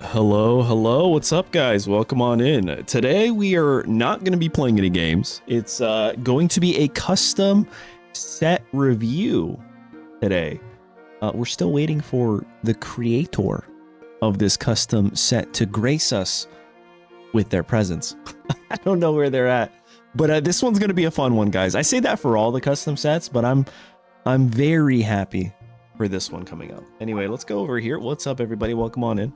Hello, hello, what's up guys? Welcome on in. Today we are not going to be playing any games. It's going to be a custom set review today. We're still waiting for the creator of this custom set to grace us with their presence. I don't know where they're at, but this one's going to be a fun one, guys. I say that for all the custom sets, but I'm very happy for this one coming up. Anyway, let's go over here. What's up, everybody? Welcome on in.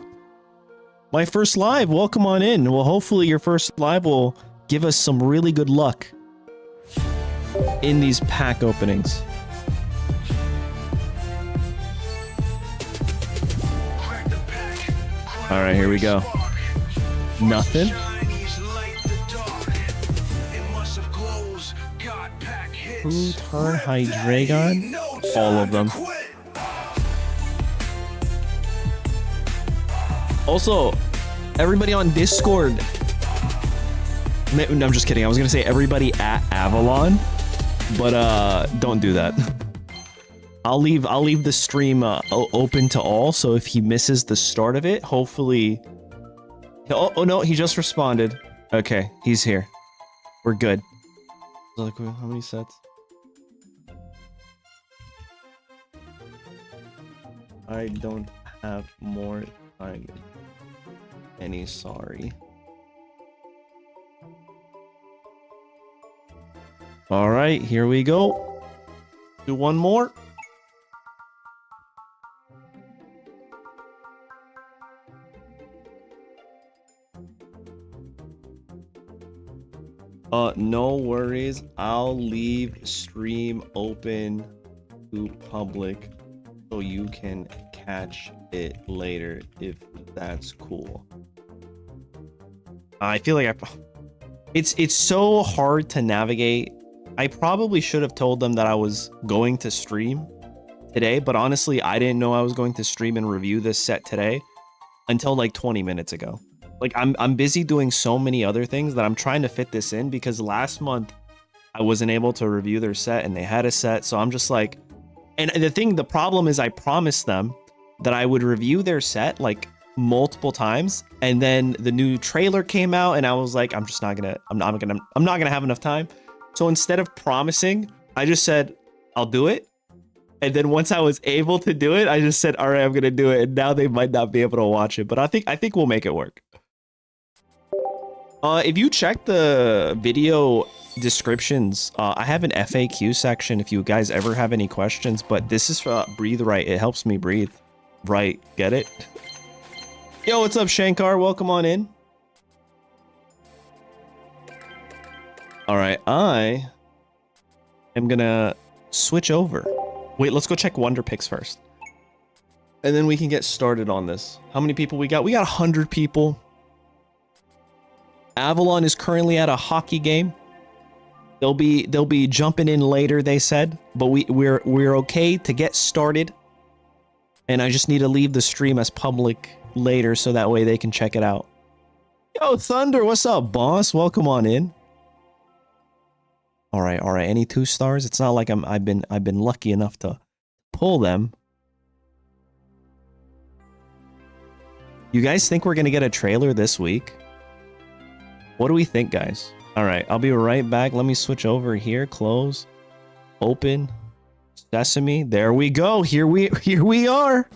My first live, welcome on in. Well, hopefully your first live will give us some really good luck in these pack openings. All right, here we go. Nothing. Pluton Hydreigon, all of them. Also, everybody on Discord. No, I'm just kidding. I was gonna say everybody at Avalon, but don't do that. I'll leave the stream open to all. So if he misses the start of it, hopefully. Oh no, he just responded. Okay, he's here. We're good. Like, how many sets? I don't have more time. Any sorry. All right, here we go. Do one more. No worries. I'll leave stream open to public so you can catch it later if that's cool. I feel like it's so hard to navigate. I probably should have told them that I was going to stream today, but honestly, I didn't know I was going to stream and review this set today until like 20 minutes ago. Like I'm busy doing so many other things that I'm trying to fit this in because last month I wasn't able to review their set and they had a set, so I'm just like, and the problem is I promised them that I would review their set like multiple times, and then the new trailer came out and I was like, I'm not gonna have enough time. So instead of promising, I just said I'll do it, and then once I was able to do it, I just said, all right, I'm gonna do it. And now they might not be able to watch it, but I think we'll make it work. If you check the video descriptions, I have an FAQ section if you guys ever have any questions, but this is for Breathe Right. It helps me breathe right. Get it? Yo, what's up, Shankar? Welcome on in. All right, I am gonna switch over. Wait, let's go check Wonder Picks first, and then we can get started on this. How many people we got? We got 100 people. Avalon is currently at a hockey game. They'll be jumping in later, they said, but we're okay to get started. And I just need to leave the stream as public later so that way they can check it out. Yo, Thunder, what's up, boss? Welcome on in. All right. Any 2 stars? It's not like I've been lucky enough to pull them. You guys think we're gonna get a trailer this week? What do we think, guys? All right, I'll be right back. Let me switch over here. Close, open, Sesame. There we go. Here we are.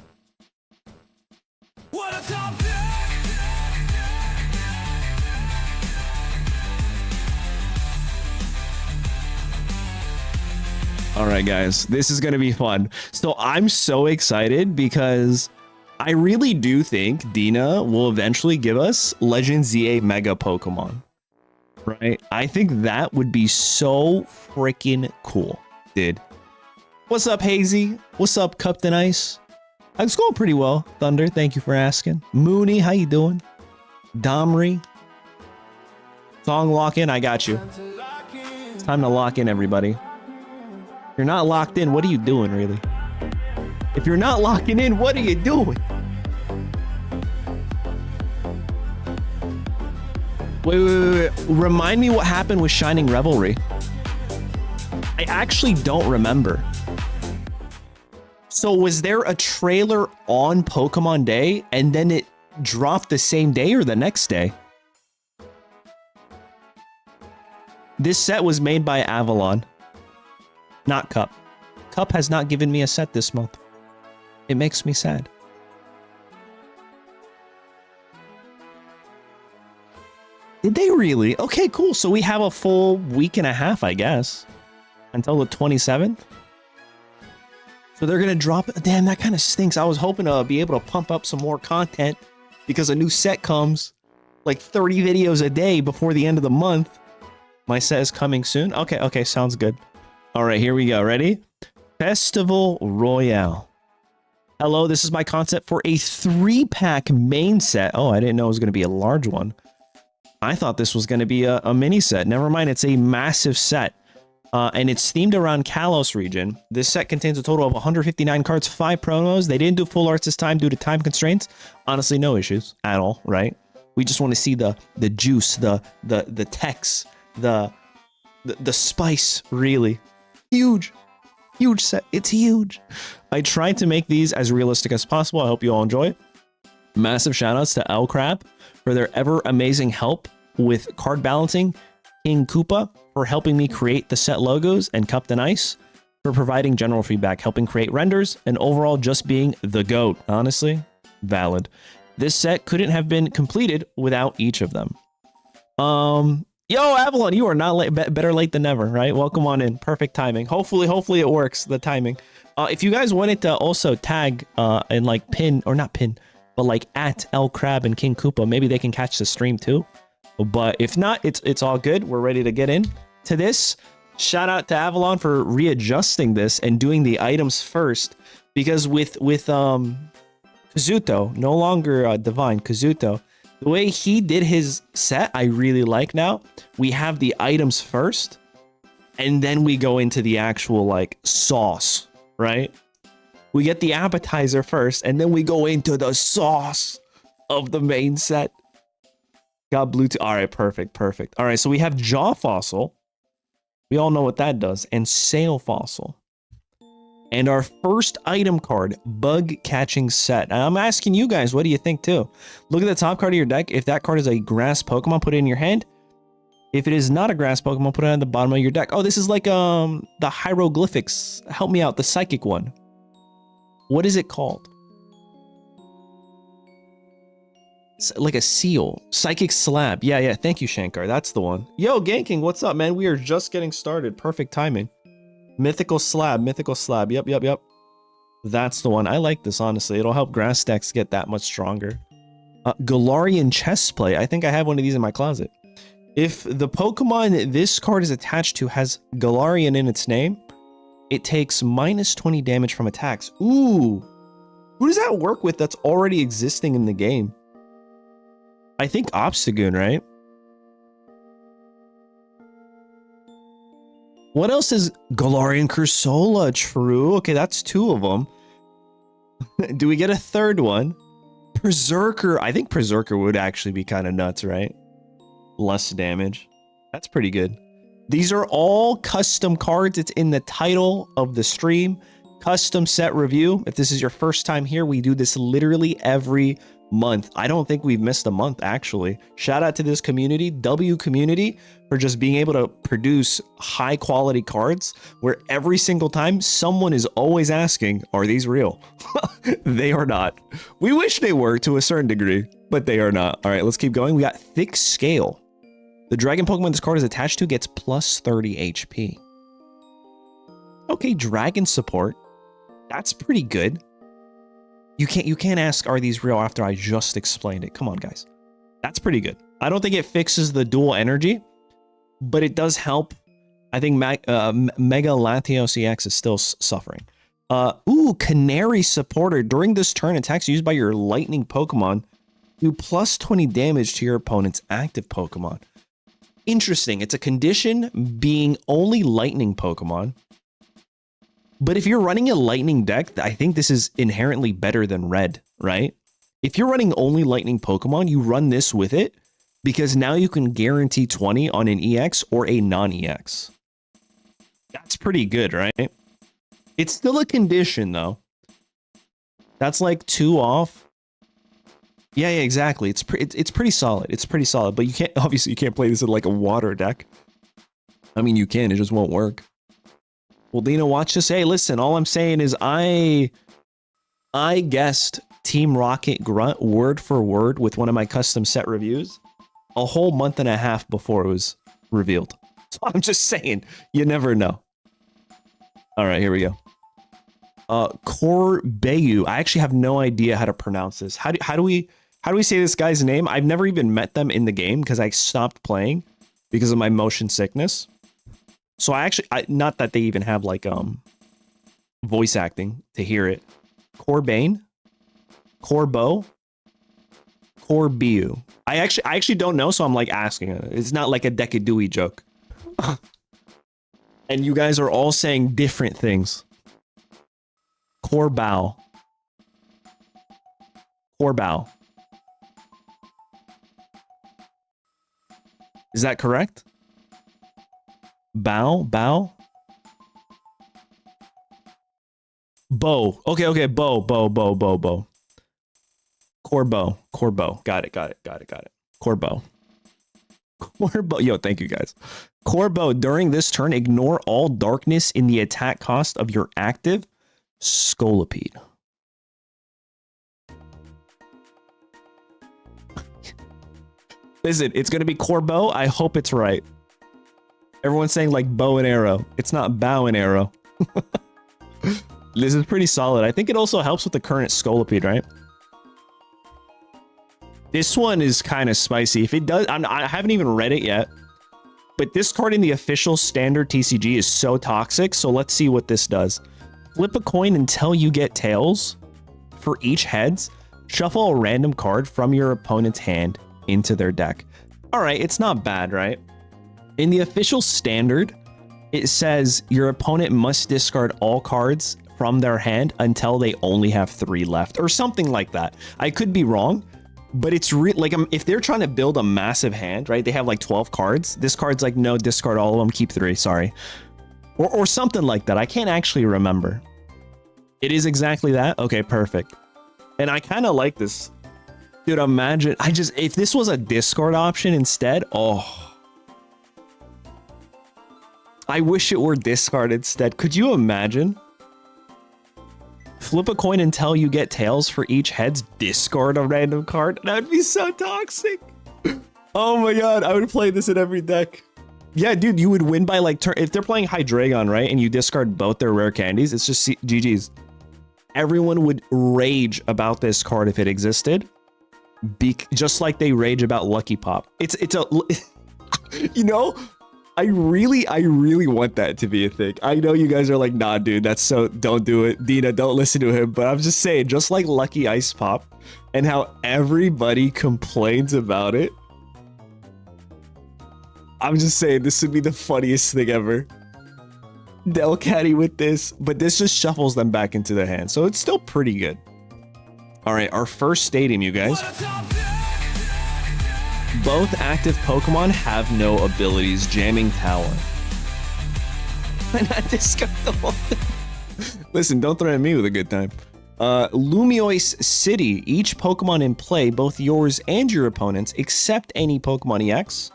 What a top pick! All right, guys, this is gonna be fun. So I'm so excited because I really do think Dina will eventually give us Legend ZA Mega Pokemon. Right? I think that would be so freaking cool, dude. What's up, Hazy? What's up, Captain Ice? It's going pretty well, Thunder. Thank you for asking. Mooney, how you doing? Domri. Song lock in, I got you. It's time to lock in, everybody. If you're not locked in, what are you doing, really? If you're not locking in, what are you doing? Wait. Remind me what happened with Shining Revelry. I actually don't remember. So was there a trailer on Pokemon Day and then it drop the same day or the next day. This set was made by Avalon, not Cup. Cup has not given me a set this month. It makes me sad. Did they really? Okay, cool. So we have a full week and a half, I guess, until the 27th. So they're going to drop it. Damn, that kind of stinks. I was hoping to be able to pump up some more content because a new set comes like 30 videos a day before the end of the month. My set is coming soon. Okay, sounds good. All right, here we go. Ready? Festival Royale. Hello, this is my concept for a 3-pack main set. Oh, I didn't know it was going to be a large one. I thought this was going to be a mini set. Never mind, it's a massive set. And it's themed around Kalos region. This set contains a total of 159 cards, 5 promos. They didn't do full arts this time due to time constraints. Honestly, no issues at all, right? We just want to see the juice, the text, the spice, really. Huge set. It's huge. I tried to make these as realistic as possible. I hope you all enjoy. Massive shoutouts to El Crab for their ever amazing help with card balancing, King Koopa for helping me create the set logos, and Cup the Ice for providing general feedback, helping create renders, and overall just being the GOAT. Honestly, valid. This set couldn't have been completed without each of them. Yo, Avalon, you are not late. Better late than never, right? Welcome on in. Perfect timing. Hopefully it works, the timing. If you guys wanted to also tag and like pin, or not pin, but like at El Crab and King Koopa, maybe they can catch the stream too. But if not, it's all good. We're ready to get in to this. Shout out to Avalon for readjusting this and doing the items first, because with Kazuto, no longer Divine, Kazuto, the way he did his set, I really like now. We have the items first, and then we go into the actual, like, sauce, right? We get the appetizer first, and then we go into the sauce of the main set. Got Bluetooth. All right, perfect. All right, so we have Jaw Fossil. We all know what that does. And Sail Fossil. And our first item card, Bug Catching Set. And I'm asking you guys, what do you think too? Look at the top card of your deck. If that card is a grass Pokemon, put it in your hand. If it is not a grass Pokemon, put it on the bottom of your deck. Oh, this is like the hieroglyphics. Help me out, the psychic one. What is it called? It's like a seal. Psychic Slab. Yeah, thank you, Shankar. That's the one. Yo, Ganking, what's up, man? We are just getting started. Perfect timing. Mythical Slab. Yep. That's the one. I like this, honestly. It'll help grass decks get that much stronger. Galarian Chestplate. I think I have one of these in my closet. If the Pokemon this card is attached to has Galarian in its name, it takes minus 20 damage from attacks. Ooh. Who does that work with that's already existing in the game? I think Obstagoon, right? What else is Galarian Cursola? True. Okay, that's 2 of them. Do we get a third one? Berserker. I think Berserker would actually be kind of nuts, right? Less damage. That's pretty good. These are all custom cards. It's in the title of the stream. Custom set review. If this is your first time here, we do this literally every month. I don't think we've missed a month, actually. Shout out to this community, W community, for just being able to produce high quality cards where every single time someone is always asking, are these real? They are not. We wish they were to a certain degree, but they are not. All right, let's keep going. We got Thick Scale. The dragon Pokemon this card is attached to gets plus 30 HP. Okay, dragon support. That's pretty good. You can't ask, are these real, after I just explained it. Come on, guys. That's pretty good. I don't think it fixes the dual energy, but it does help. I think Mega Latios EX is still suffering. Ooh, Canary Supporter. During this turn, attacks used by your lightning Pokemon do plus 20 damage to your opponent's active Pokemon. Interesting. It's a condition being only lightning Pokemon. But if you're running a lightning deck, I think this is inherently better than red, right? If you're running only lightning Pokemon, you run this with it because now you can guarantee 20 on an EX or a non-EX. That's pretty good, right? It's still a condition, though. That's like 2 off. Yeah, yeah, exactly. It's pretty solid. It's pretty solid, but you can't obviously you can't play this in like a water deck. I mean, you can, it just won't work. Well, Dina, watch this. Hey, listen, all I'm saying is I guessed Team Rocket Grunt word for word with one of my custom set reviews a whole month and a half before it was revealed. So I'm just saying, you never know. All right, here we go. Corbeyu. I actually have no idea how to pronounce this. How do we say this guy's name? I've never even met them in the game because I stopped playing because of my motion sickness. So not that they even have like voice acting to hear it. Corbane, Corbo, Corbeyu. I actually don't know, so I'm like asking. It's not like a Decadui joke. And you guys are all saying different things. Corbao. Corbao. Is that correct? Bow? Bow? Bow. Okay, bow. Corbo. Got it. Corbo. Yo, thank you guys. Corbo, during this turn, ignore all darkness in the attack cost of your active Scolipede. Listen, it's going to be Corbo. I hope it's right. Everyone's saying like bow and arrow. It's not bow and arrow. This is pretty solid. I think it also helps with the current Scolipede, right? This one is kind of spicy. If it does, I haven't even read it yet. But this card in the official standard TCG is so toxic. So let's see what this does. Flip a coin until you get tails. For each heads, shuffle a random card from your opponent's hand into their deck. All right, it's not bad, right? In the official standard, it says your opponent must discard all cards from their hand until they only have 3 left, or something like that. I could be wrong, but it's like if they're trying to build a massive hand, right? They have like 12 cards. This card's like, no, discard all of them, keep 3, sorry. Or something like that. I can't actually remember. It is exactly that? Okay, perfect. And I kind of like this. Dude, imagine, if this was a discard option instead, oh. I wish it were discard instead. Could you imagine? Flip a coin until you get tails. For each heads, discard a random card. That would be so toxic. Oh my god, I would play this in every deck. Yeah, dude, you would win by like turn. If they're playing Hydreigon, right, and you discard both their rare candies, it's just GG's. Everyone would rage about this card if it existed. Just like they rage about Lucky Pop. It's a, you know, I really want that to be a thing. I know you guys are like, nah, dude, that's so, don't do it. Dina, don't listen to him. But I'm just saying, just like Lucky Ice Pop and how everybody complains about it. I'm just saying, this would be the funniest thing ever. Delcatty with this, but this just shuffles them back into their hand. So it's still pretty good. All right, our first stadium, you guys. Both active Pokemon have no abilities. Jamming Tower. And I discard the whole thing. Listen, don't threaten me with a good time. Lumiois City. Each Pokemon in play, both yours and your opponent's, except any Pokemon EX,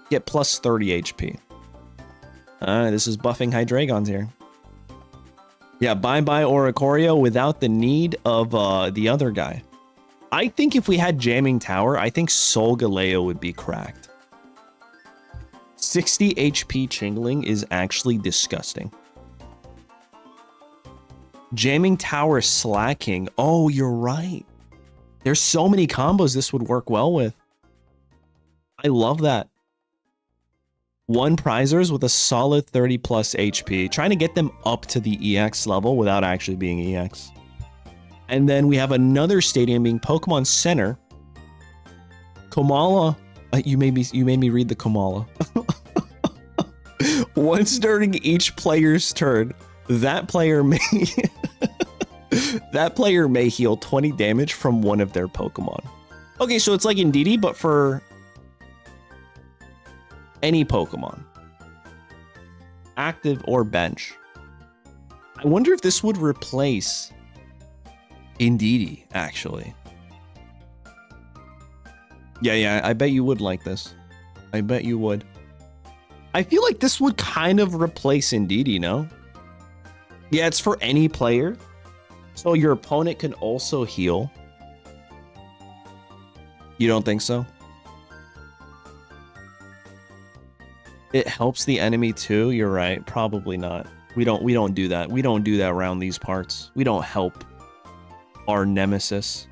get plus 30 HP. This is buffing Hydreigons here. Yeah, bye-bye Oricorio without the need of the other guy. I think if we had Jamming Tower, I think Solgaleo would be cracked. 60 HP Chingling is actually disgusting. Jamming Tower Slacking. Oh, you're right. There's so many combos this would work well with. I love that. 1 prizers with a solid 30 plus HP. Trying to get them up to the EX level without actually being EX. And then we have another stadium being Pokemon Center. Komala. You made me read the Komala. Once during each player's turn, that player may heal 20 damage from one of their Pokemon. Okay, so it's like Indeedee, but for any Pokemon, active or bench. I wonder if this would replace Indeedee, actually. Yeah, I bet you would like this. I bet you would. I feel like this would kind of replace Indeedee, no? Yeah, it's for any player. So your opponent can also heal. You don't think so? It helps the enemy too. You're right. Probably not. We don't do that. We don't do that around these parts. We don't help our nemesis.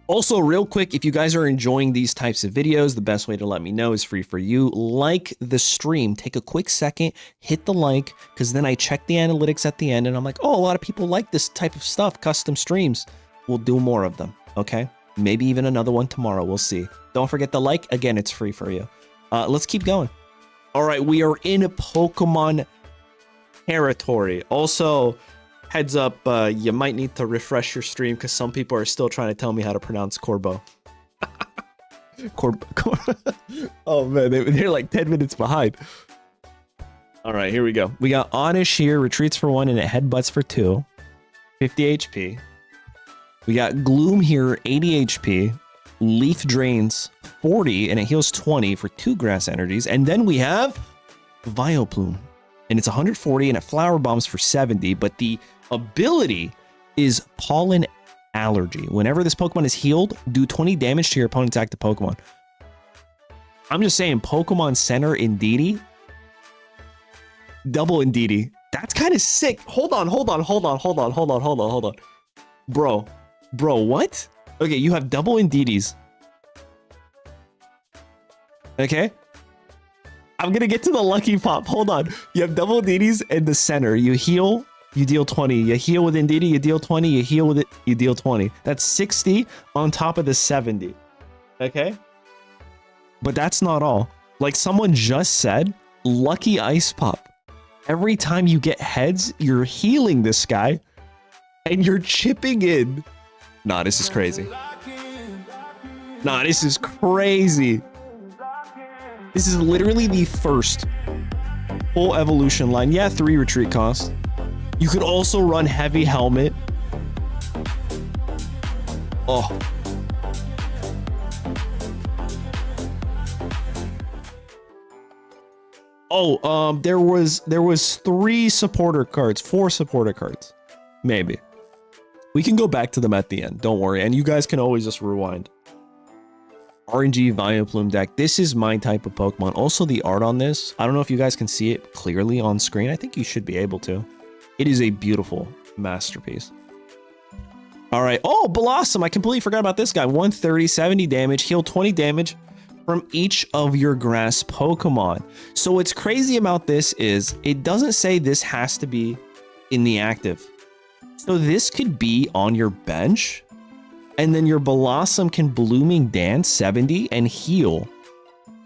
Also, real quick, if you guys are enjoying these types of videos, the best way to let me know is free for you. Like the stream. Take a quick second, hit the like, because then I check the analytics at the end, and I'm like, oh, a lot of people like this type of stuff, custom streams. We'll do more of them, okay? Maybe even another one tomorrow. We'll see. Don't forget the like. Again, it's free for you. Let's keep going. All right, we are in Pokemon territory. Also, heads up, you might need to refresh your stream because some people are still trying to tell me how to pronounce Corbo. Oh man, they're like 10 minutes behind. All right, here we go. We got Onish here, retreats for 1 and it headbutts for 2. 50 HP. We got Gloom here, 80 HP. Leaf drains 40 and it heals 20 for 2 grass energies. And then we have Vileplume. And it's 140 and it flower bombs for 70, but the ability is pollen allergy. Whenever this Pokemon is healed, do 20 damage to your opponent's active Pokemon. I'm just saying, Pokemon Center Indeedee, double Indeedee. That's kind of sick. Hold on. Bro, what? Okay, you have double Indeedees. Okay. I'm gonna get to the lucky pop. Hold on. You have double Indeedees in the center. You heal, you deal 20. You heal with Indeedee, you deal 20. You heal with it, you deal 20. That's 60 on top of the 70. Okay? But that's not all. Like someone just said, lucky ice pop. Every time you get heads, you're healing this guy and you're chipping in. Nah, this is crazy. Nah, this is crazy. This is literally the first full evolution line. Yeah, 3 retreat costs. You could also run heavy helmet. Oh. Oh, there was 3 supporter cards, 4 supporter cards. Maybe. We can go back to them at the end. Don't worry. And you guys can always just rewind. RNG Vileplume deck. This is my type of Pokemon. Also, the art on this, I don't know if you guys can see it clearly on screen. I think you should be able to. It is a beautiful masterpiece. All right. Oh, Blossom. I completely forgot about this guy. 130, 70 damage, heal 20 damage from each of your grass Pokemon. So what's crazy about this is it doesn't say this has to be in the active. So this could be on your bench. And then your Blossom can Blooming Dance 70 and heal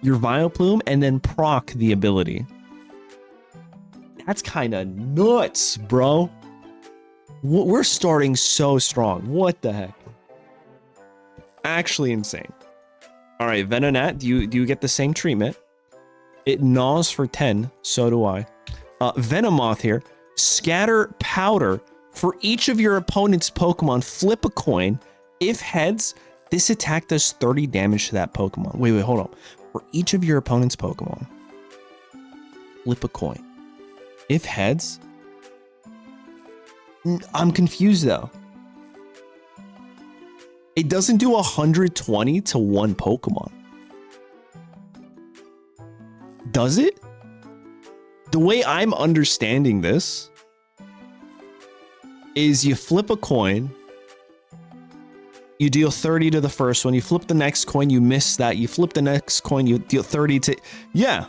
your Vileplume and then proc the ability. That's kind of nuts, bro. We're starting so strong. What the heck? Actually insane. All right, Venonat, do you get the same treatment? It gnaws for 10, so do I. Venomoth here. Scatter Powder. For each of your opponent's Pokemon, flip a coin. If heads, this attack does 30 damage to that Pokemon. Wait, hold on. For each of your opponent's Pokemon, flip a coin. If heads, I'm confused though. It doesn't do 120 to 1 Pokemon. Does it? The way I'm understanding this is you flip a coin, you deal 30 to the first one, you flip the next coin, you miss that, you flip the next coin, you deal 30 to... Yeah.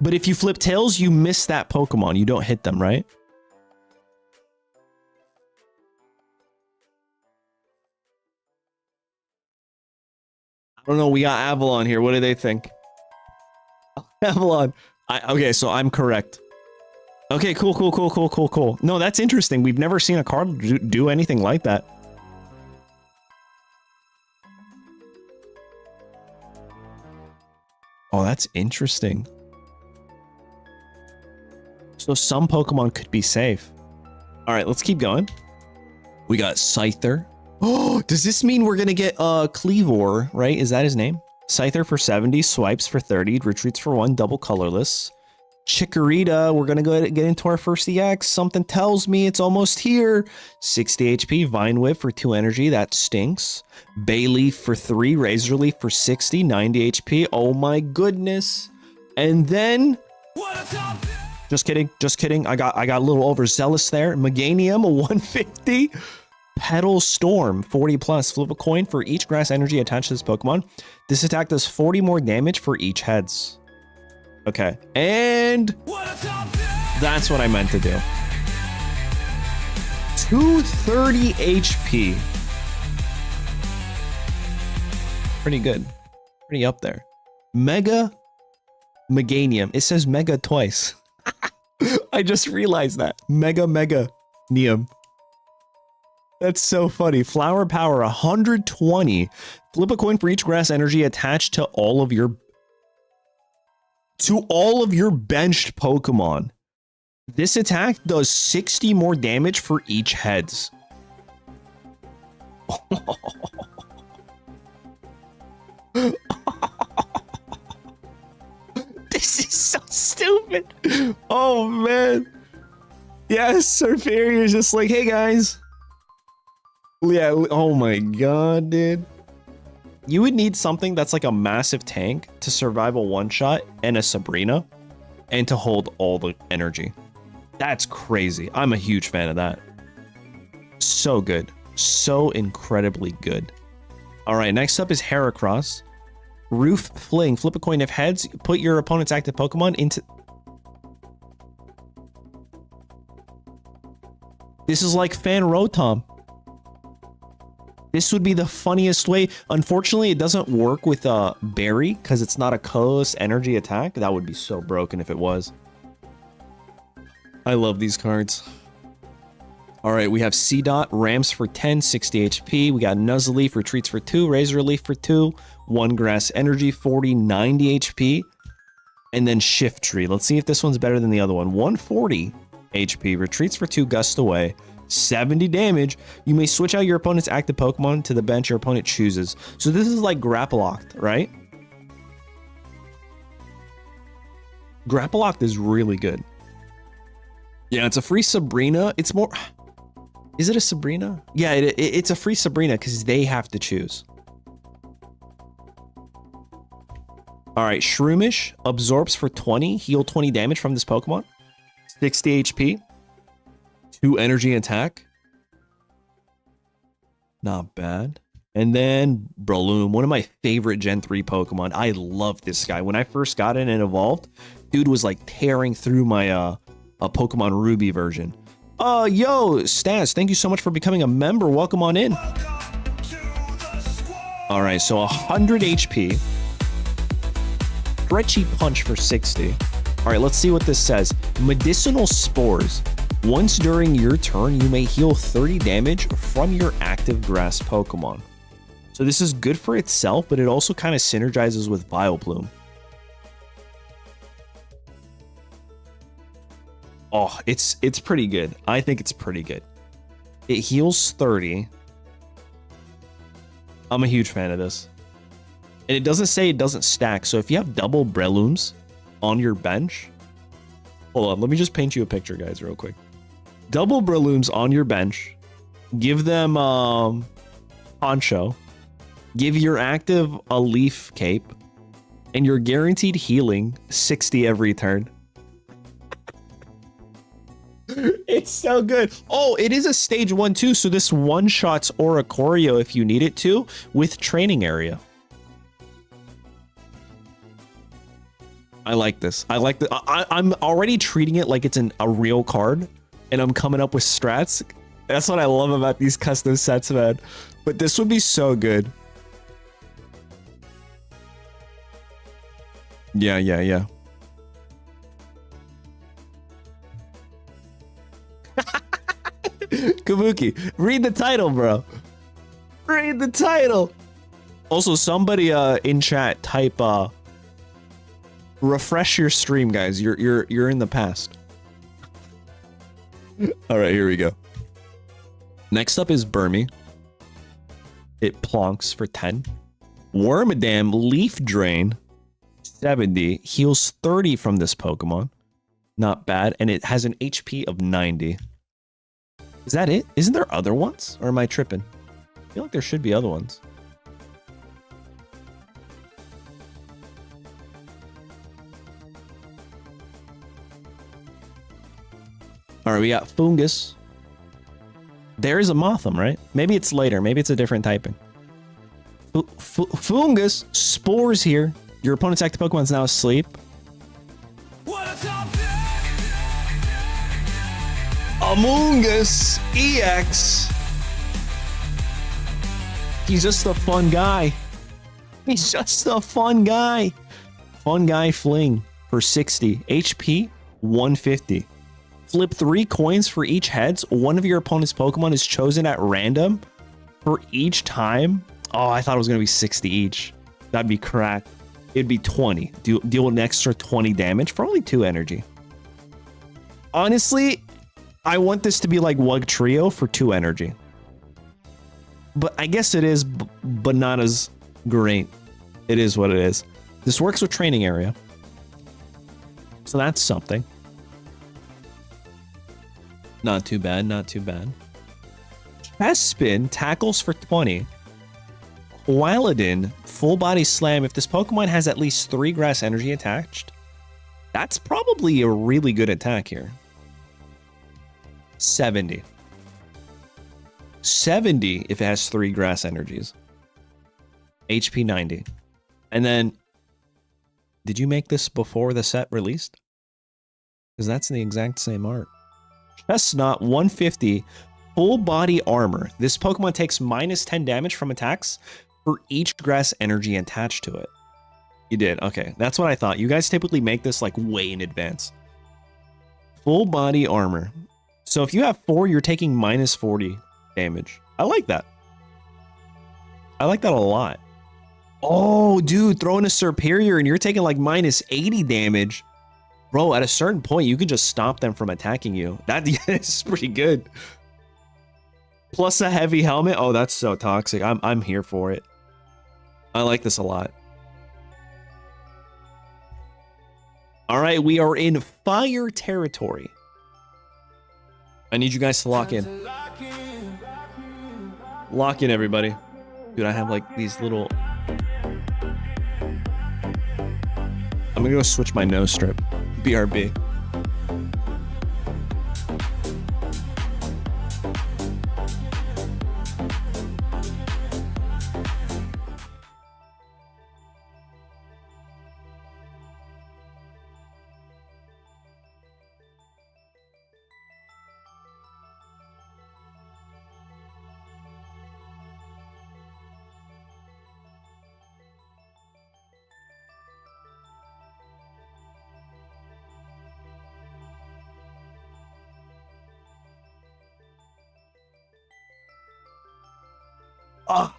But if you flip tails, you miss that Pokemon. You don't hit them, right? I don't know. We got Avalon here. What do they think? Avalon. Okay, so I'm correct. Okay, cool. No, that's interesting. We've never seen a card do anything like that. Oh, that's interesting. So some Pokemon could be safe. All right, let's keep going. We got Scyther. Oh, does this mean we're going to get Cleavor, right? Is that his name? Scyther for 70, swipes for 30, retreats for 1, double colorless. Chikorita, we're going to go ahead and get into our first EX. Something tells me it's almost here. 60 HP, Vine Whip for 2 energy. That stinks. Bayleaf for 3, Razor Leaf for 60, 90 HP. Oh my goodness. And then... Just kidding, just kidding. I got a little overzealous there. Meganium, a 150. Petal Storm, 40 plus. Flip a coin for each grass energy attached to this Pokemon. This attack does 40 more damage for each heads. Okay, and that's what I meant to do. 230 HP. Pretty good. Pretty up there. Mega Meganium. It says Mega twice. I just realized that. Mega Neum. That's so funny. Flower power 120. Flip a coin for each grass energy attached to all of your benched Pokemon. This attack does 60 more damage for each heads. This is so stupid. Oh man. Yes, Serperior's just like, hey guys. Yeah, oh my god, dude. You would need something that's like a massive tank to survive a one-shot and a Sabrina and to hold all the energy. That's crazy. I'm a huge fan of that. So good. So incredibly good. All right, next up is Heracross. Roof Fling. Flip a coin if heads. Put your opponent's active Pokemon into... This is like Fan Rotom. This would be the funniest way. Unfortunately, it doesn't work with Berry because it's not a colorless energy attack. That would be so broken if it was. I love these cards. All right, we have C-Dot, Rams for 10, 60 HP. We got Nuzleaf, retreats for 2, Razor Leaf for 2, 1 grass energy, 40, 90 HP. And then Shift Tree. Let's see if this one's better than the other one. 140 HP, retreats for 2, Gust Away. 70 damage. You may switch out your opponent's active Pokemon to the bench your opponent chooses. So this is like Grapploct, right? Grapploct is really good. Yeah, it's a free Sabrina. It's more... Is it a Sabrina? Yeah, it's a free Sabrina because they have to choose. All right, Shroomish absorbs for 20. Heal 20 damage from this Pokemon. 60 HP. 2 energy attack. Not bad. And then Breloom, one of my favorite Gen 3 Pokemon. I love this guy. When I first got it and evolved, dude was like tearing through my Pokemon Ruby version. Yo, Stas, thank you so much for becoming a member. Welcome on in. All right, so 100 HP. Stretchy Punch for 60. All right, let's see what this says. Medicinal Spores. Once during your turn, you may heal 30 damage from your active grass Pokemon. So this is good for itself, but it also kind of synergizes with Vileplume. Oh, it's pretty good. I think it's pretty good. It heals 30. I'm a huge fan of this. And it doesn't say it doesn't stack. So if you have double Brelooms on your bench... Hold on, let me just paint you a picture, guys, real quick. Double Brelooms on your bench. Give them Poncho. Give your active a Leaf Cape. And you're guaranteed healing 60 every turn. It's so good. Oh, it is a stage 1 too, so this one-shots Oricorio if you need it to with training area. I like this. I like the. I'm already treating it like it's a real card, and I'm coming up with strats. That's what I love about these custom sets, man. But this would be so good. Yeah. Kabuki, read the title, bro. Read the title. Also, somebody in chat type Refresh your stream, guys. You're in the past. All right, here we go. Next up is Burmy. It plonks for 10. Wormadam Leaf Drain 70. Heals 30 from this Pokemon. Not bad. And it has an HP of 90. Is that it? Isn't there other ones? Or am I tripping? I feel like there should be other ones. All right, we got Fungus. There is a Mothim, right? Maybe it's later. Maybe it's a different typing. Fungus. Spores here. Your opponent's active Pokemon's now asleep. Amoonguss EX. He's just a fun guy. He's just a fun guy. Fun guy fling for 60. HP 150. Flip 3 coins for each heads. One of your opponent's Pokemon is chosen at random for each time. Oh, I thought it was going to be 60 each. That'd be cracked. It'd be 20. Deal an extra 20 damage for only 2 energy. Honestly, I want this to be like Wug Trio for 2 energy. But I guess it is bananas great. It is what it is. This works with Training Area. So that's something. Not too bad, not too bad. Chest Spin tackles for 20. Qualadin full body slam. If this Pokemon has at least 3 grass energy attached, that's probably a really good attack here. 70. 70 if it has 3 grass energies. HP 90. And then, did you make this before the set released? Because that's the exact same art. Chestnut 150 full body armor. This Pokemon takes minus 10 damage from attacks for each grass energy attached to it. You did. Okay, that's what I thought. You guys typically make this like way in advance. Full body armor. So if you have 4, you're taking minus 40 damage. I like that. I like that a lot. Oh, dude, throwing a Superior and you're taking like minus 80 damage. Bro, at a certain point, you can just stop them from attacking you. That is pretty good. Plus a heavy helmet. Oh, that's so toxic. I'm here for it. I like this a lot. All right, we are in fire territory. I need you guys to lock in. Lock in, everybody. Dude, I have like these little... I'm gonna go switch my nose strip. BRB. Ah.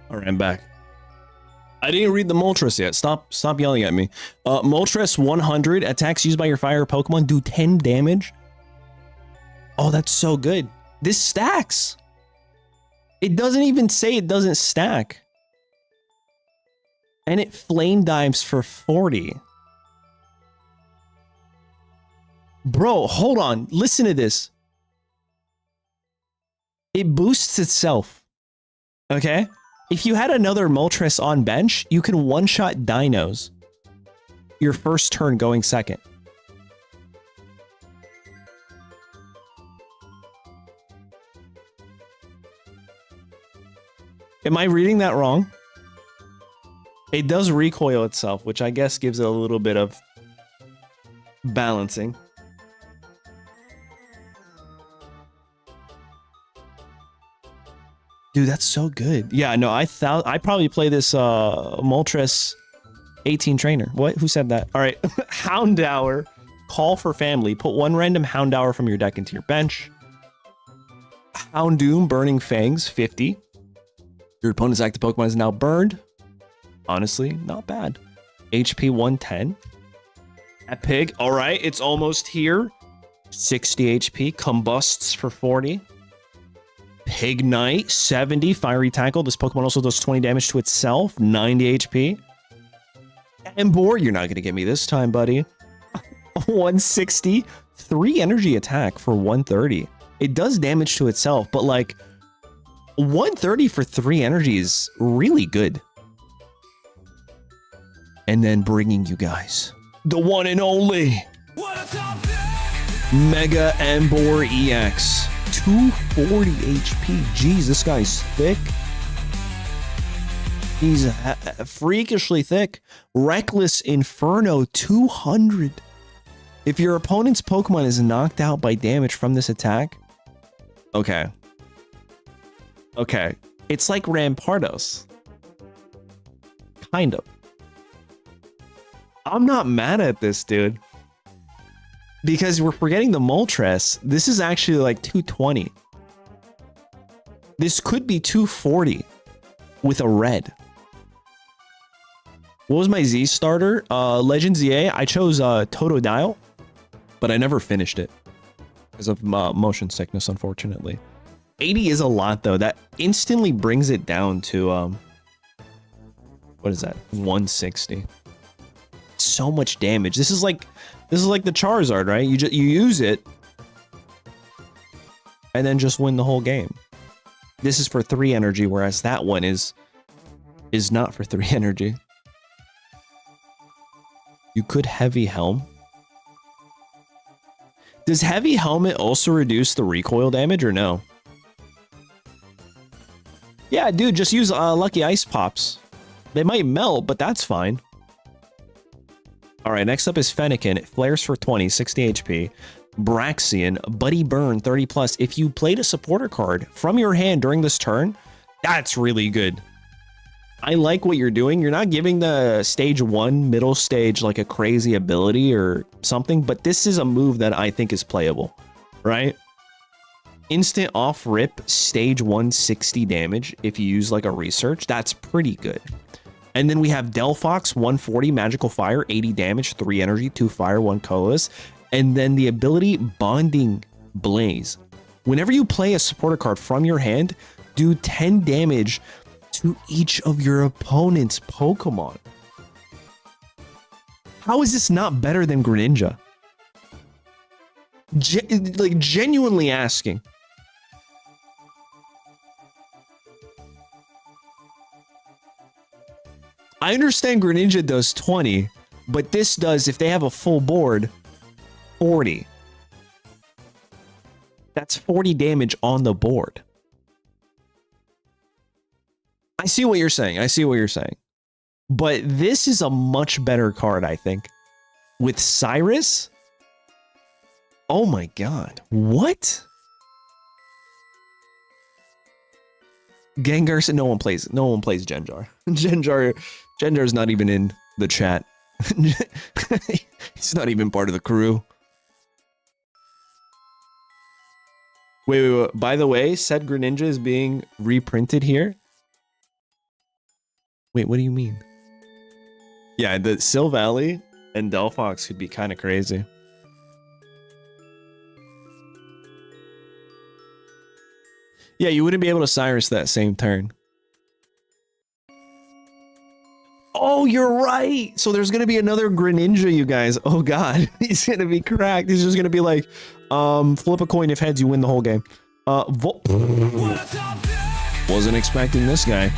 All right, I'm back. I didn't read the Moltres yet. Stop yelling at me. Moltres 100 attacks used by your fire Pokemon do 10 damage. Oh, that's so good. This stacks. It doesn't even say it doesn't stack. And it flame dives for 40. Bro, hold on. Listen to this. It boosts itself. Okay? If you had another Moltres on bench, you can one-shot dinos. Your first turn going second. Am I reading that wrong? It does recoil itself, which I guess gives it a little bit of balancing. Dude, that's so good. Yeah, no, I probably play this Moltres 18 trainer. What? Who said that? All right. Houndour. Call for family. Put 1 random Houndour from your deck into your bench. Houndoom Burning Fangs 50. Your opponent's active Pokemon is now burned. Honestly, not bad. HP 110. That pig. All right, it's almost here. 60 HP. Combusts for 40. Pig Knight, 70. Fiery Tackle. This Pokemon also does 20 damage to itself. 90 HP. Embor, you're not going to get me this time, buddy. 160. 3 energy attack for 130. It does damage to itself, but like 130 for 3 energy is really good. And then bringing you guys the one and only Mega Embor EX. 240 HP. Jeez, this guy's thick. He's freakishly thick. Reckless Inferno, 200. If your opponent's Pokemon is knocked out by damage from this attack, okay. Okay. It's like Rampardos. Kind of. I'm not mad at this, dude. Because we're forgetting the Moltres. This is actually like 220. This could be 240 with a red. What was my Z starter? Legend ZA. I chose Totodile, but I never finished it because of motion sickness, unfortunately. 80 is a lot, though. That instantly brings it down to, what is that? 160. So much damage. This is like the Charizard, right? You use it and then just win the whole game. This is for 3 energy, whereas that one is not for 3 energy. You could Heavy Helm. Does Heavy Helmet also reduce the recoil damage or no? Yeah, dude, just use Lucky Ice Pops. They might melt, but that's fine. All right, next up is Fennekin. It flares for 20, 60 HP. Braxian, Buddy Burn, 30 plus. If you played a supporter card from your hand during this turn, that's really good. I like what you're doing. You're not giving the stage 1 middle stage like a crazy ability or something, but this is a move that I think is playable, right? Instant off rip, stage 1, 60 damage. If you use like a research, that's pretty good. And then we have Delphox, 140 magical fire, 80 damage, 3 energy, 2 fire, 1 colorless. And then the ability Bonding Blaze. Whenever you play a supporter card from your hand, do 10 damage to each of your opponent's Pokemon. How is this not better than Greninja? Like genuinely asking. I understand Greninja does 20, but this does, if they have a full board, 40. That's 40 damage on the board. I see what you're saying. I see what you're saying. But this is a much better card, I think. With Cyrus? Oh my god. What? Gengar said no one plays Genjar. Genjar's not even in the chat. He's not even part of the crew. Wait. By the way, said Greninja is being reprinted here. Wait, what do you mean? Yeah, the Silvally and Delphox could be kind of crazy. Yeah, you wouldn't be able to Cyrus that same turn. Oh, you're right. So there's going to be another Greninja, you guys. Oh, God. He's going to be cracked. He's just going to be like, flip a coin. If heads, you win the whole game. Wasn't expecting this guy.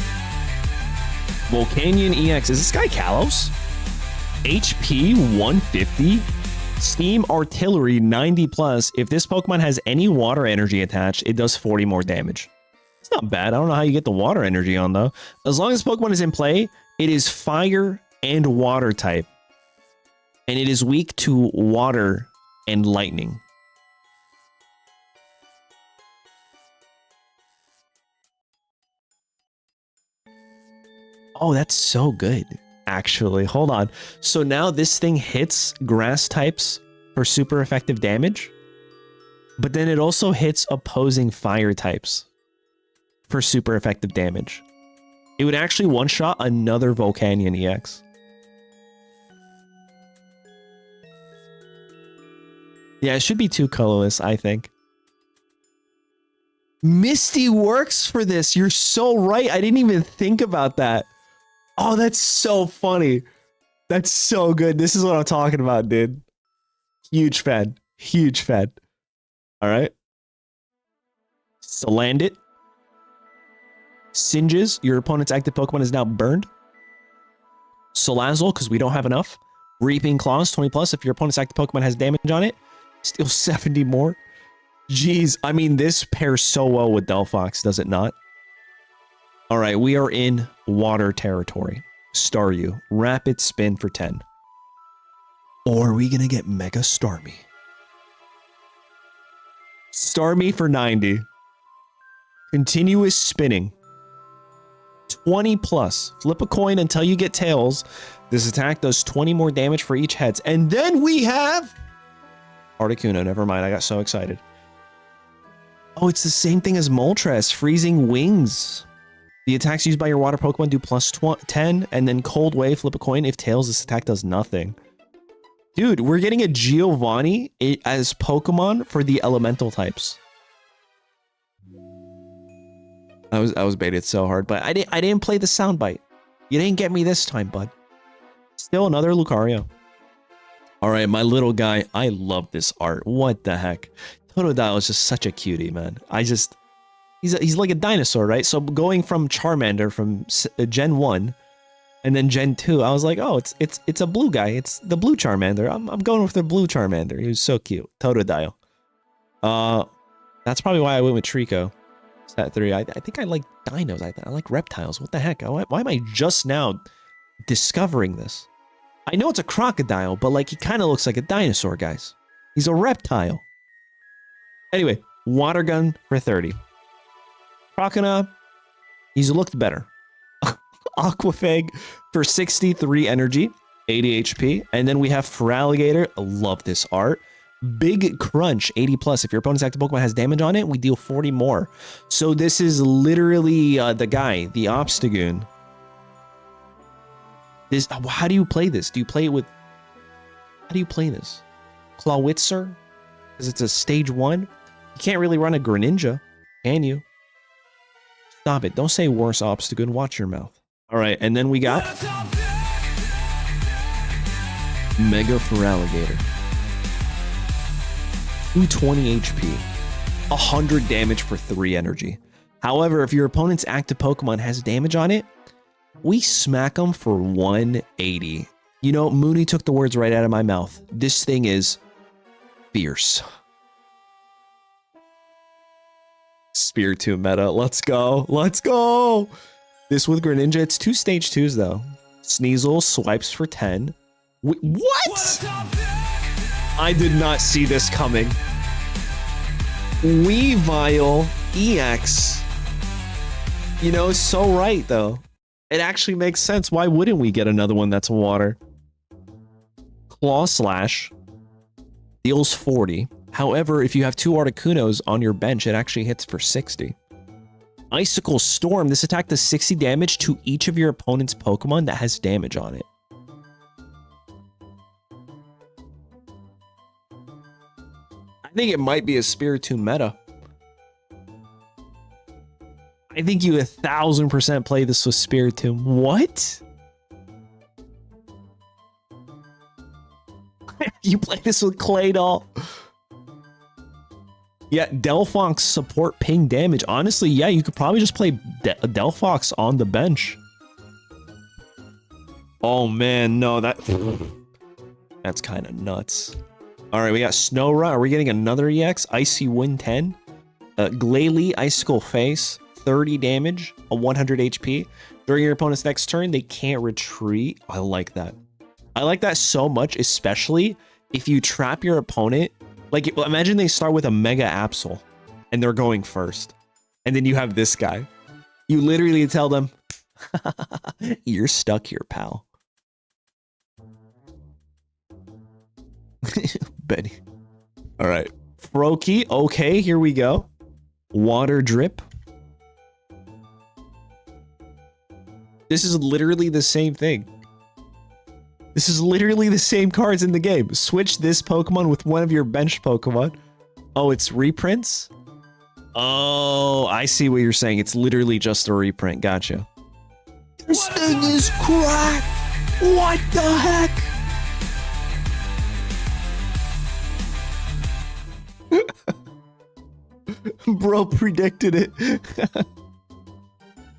Volcanion EX. Is this guy Kalos? HP 150. Steam Artillery 90 plus. If this Pokemon has any water energy attached, it does 40 more damage. It's not bad. I don't know how you get the water energy on though. As long as Pokemon is in play, it is fire and water type. And it is weak to water and lightning. Oh, that's so good. Actually, hold on. So now this thing hits grass types for super effective damage, but then it also hits opposing fire types for super effective damage. It would actually one-shot another Volcanion EX. Yeah, it should be 2 colorless, I think. Misty works for this. You're so right. I didn't even think about that. Oh, that's so funny. That's so good. This is what I'm talking about, dude. Huge fan. Huge fan. All right. So land it. Singes. Your opponent's active Pokemon is now burned. Salazzle, because we don't have enough. Reaping Claws, 20 plus. If your opponent's active Pokemon has damage on it, still 70 more. Jeez, I mean, this pairs so well with Delphox, does it not? All right, we are in water territory. Staryu, rapid spin for 10. Or are we going to get Mega Starmie? Starmie for 90. Continuous spinning. 20 plus. Flip a coin until you get tails. This attack does 20 more damage for each heads. And then we have... Articuno, never mind, I got so excited. Oh, it's the same thing as Moltres, Freezing Wings. The attacks used by your water Pokemon do plus 10, and then Cold Wave, flip a coin. If tails, this attack does nothing. Dude, we're getting a Giovanni as Pokemon for the elemental types. I was baited so hard, but I didn't play the soundbite. You didn't get me this time, bud. Still another Lucario. All right, my little guy. I love this art. What the heck? Totodile is just such a cutie, man. He's like a dinosaur, right? So going from Charmander from Gen 1 and then Gen 2, I was like, oh, it's a blue guy. It's the blue Charmander. I'm going with the blue Charmander. He was so cute. Totodile. That's probably why I went with Trico. Stat 3. I think I like dinos. I like reptiles. What the heck? Why am I just now discovering this? I know it's a crocodile, but like he kind of looks like a dinosaur, guys. He's a reptile. Anyway, Water Gun for 30. Croconaw, he's looked better. Aquafeg for 63 energy, 80 HP. And then we have Feraligatr. I love this art. Big Crunch, 80 plus. If your opponent's active Pokemon has damage on it, we deal 40 more. So this is literally the guy, the Obstagoon. How do you play this? Do you play it with... How do you play this? Clawitzer? Because it's a stage 1? You can't really run a Greninja, can you? Stop it. Don't say worse, Obstagoon. Watch your mouth. All right, and then we got... Mega Feraligatr. 220 HP. 100 damage for 3 energy. However, if your opponent's active Pokemon has damage on it, we smack them for 180. You know, Mooney took the words right out of my mouth. This thing is fierce. Spiritomb meta. Let's go. Let's go. This with Greninja. It's 2 stage 2s, though. Sneasel swipes for 10. What? I did not see this coming. Weavile EX. You know, so right, though. It actually makes sense. Why wouldn't we get another one that's water? Claw Slash deals 40. However, if you have 2 Articunos on your bench, it actually hits for 60. Icicle Storm. This attack does 60 damage to each of your opponent's Pokemon that has damage on it. I think it might be a Spiritomb meta. I think you 1000% play this with Spiritomb. What? You play this with Claydol. Yeah, Delphox support ping damage. Honestly, yeah, you could probably just play Delphox on the bench. Oh man, no, that's kind of nuts. All right, we got Snorunt. Are we getting another EX? Icy Wind 10. Glalie, Icicle Face, 30 damage, a 100 HP. During your opponent's next turn, they can't retreat. I like that. I like that so much, especially if you trap your opponent. Like, imagine they start with a Mega Absol and they're going first. And then you have this guy. You literally tell them, you're stuck here, pal. Benny. All right. Froakie. Okay, here we go. Water Drip. This is literally the same thing. This is literally the same cards in the game. Switch this Pokemon with one of your bench Pokemon. Oh, it's reprints? Oh, I see what you're saying. It's literally just a reprint. Gotcha. This thing is cracked. What the heck? Bro predicted it.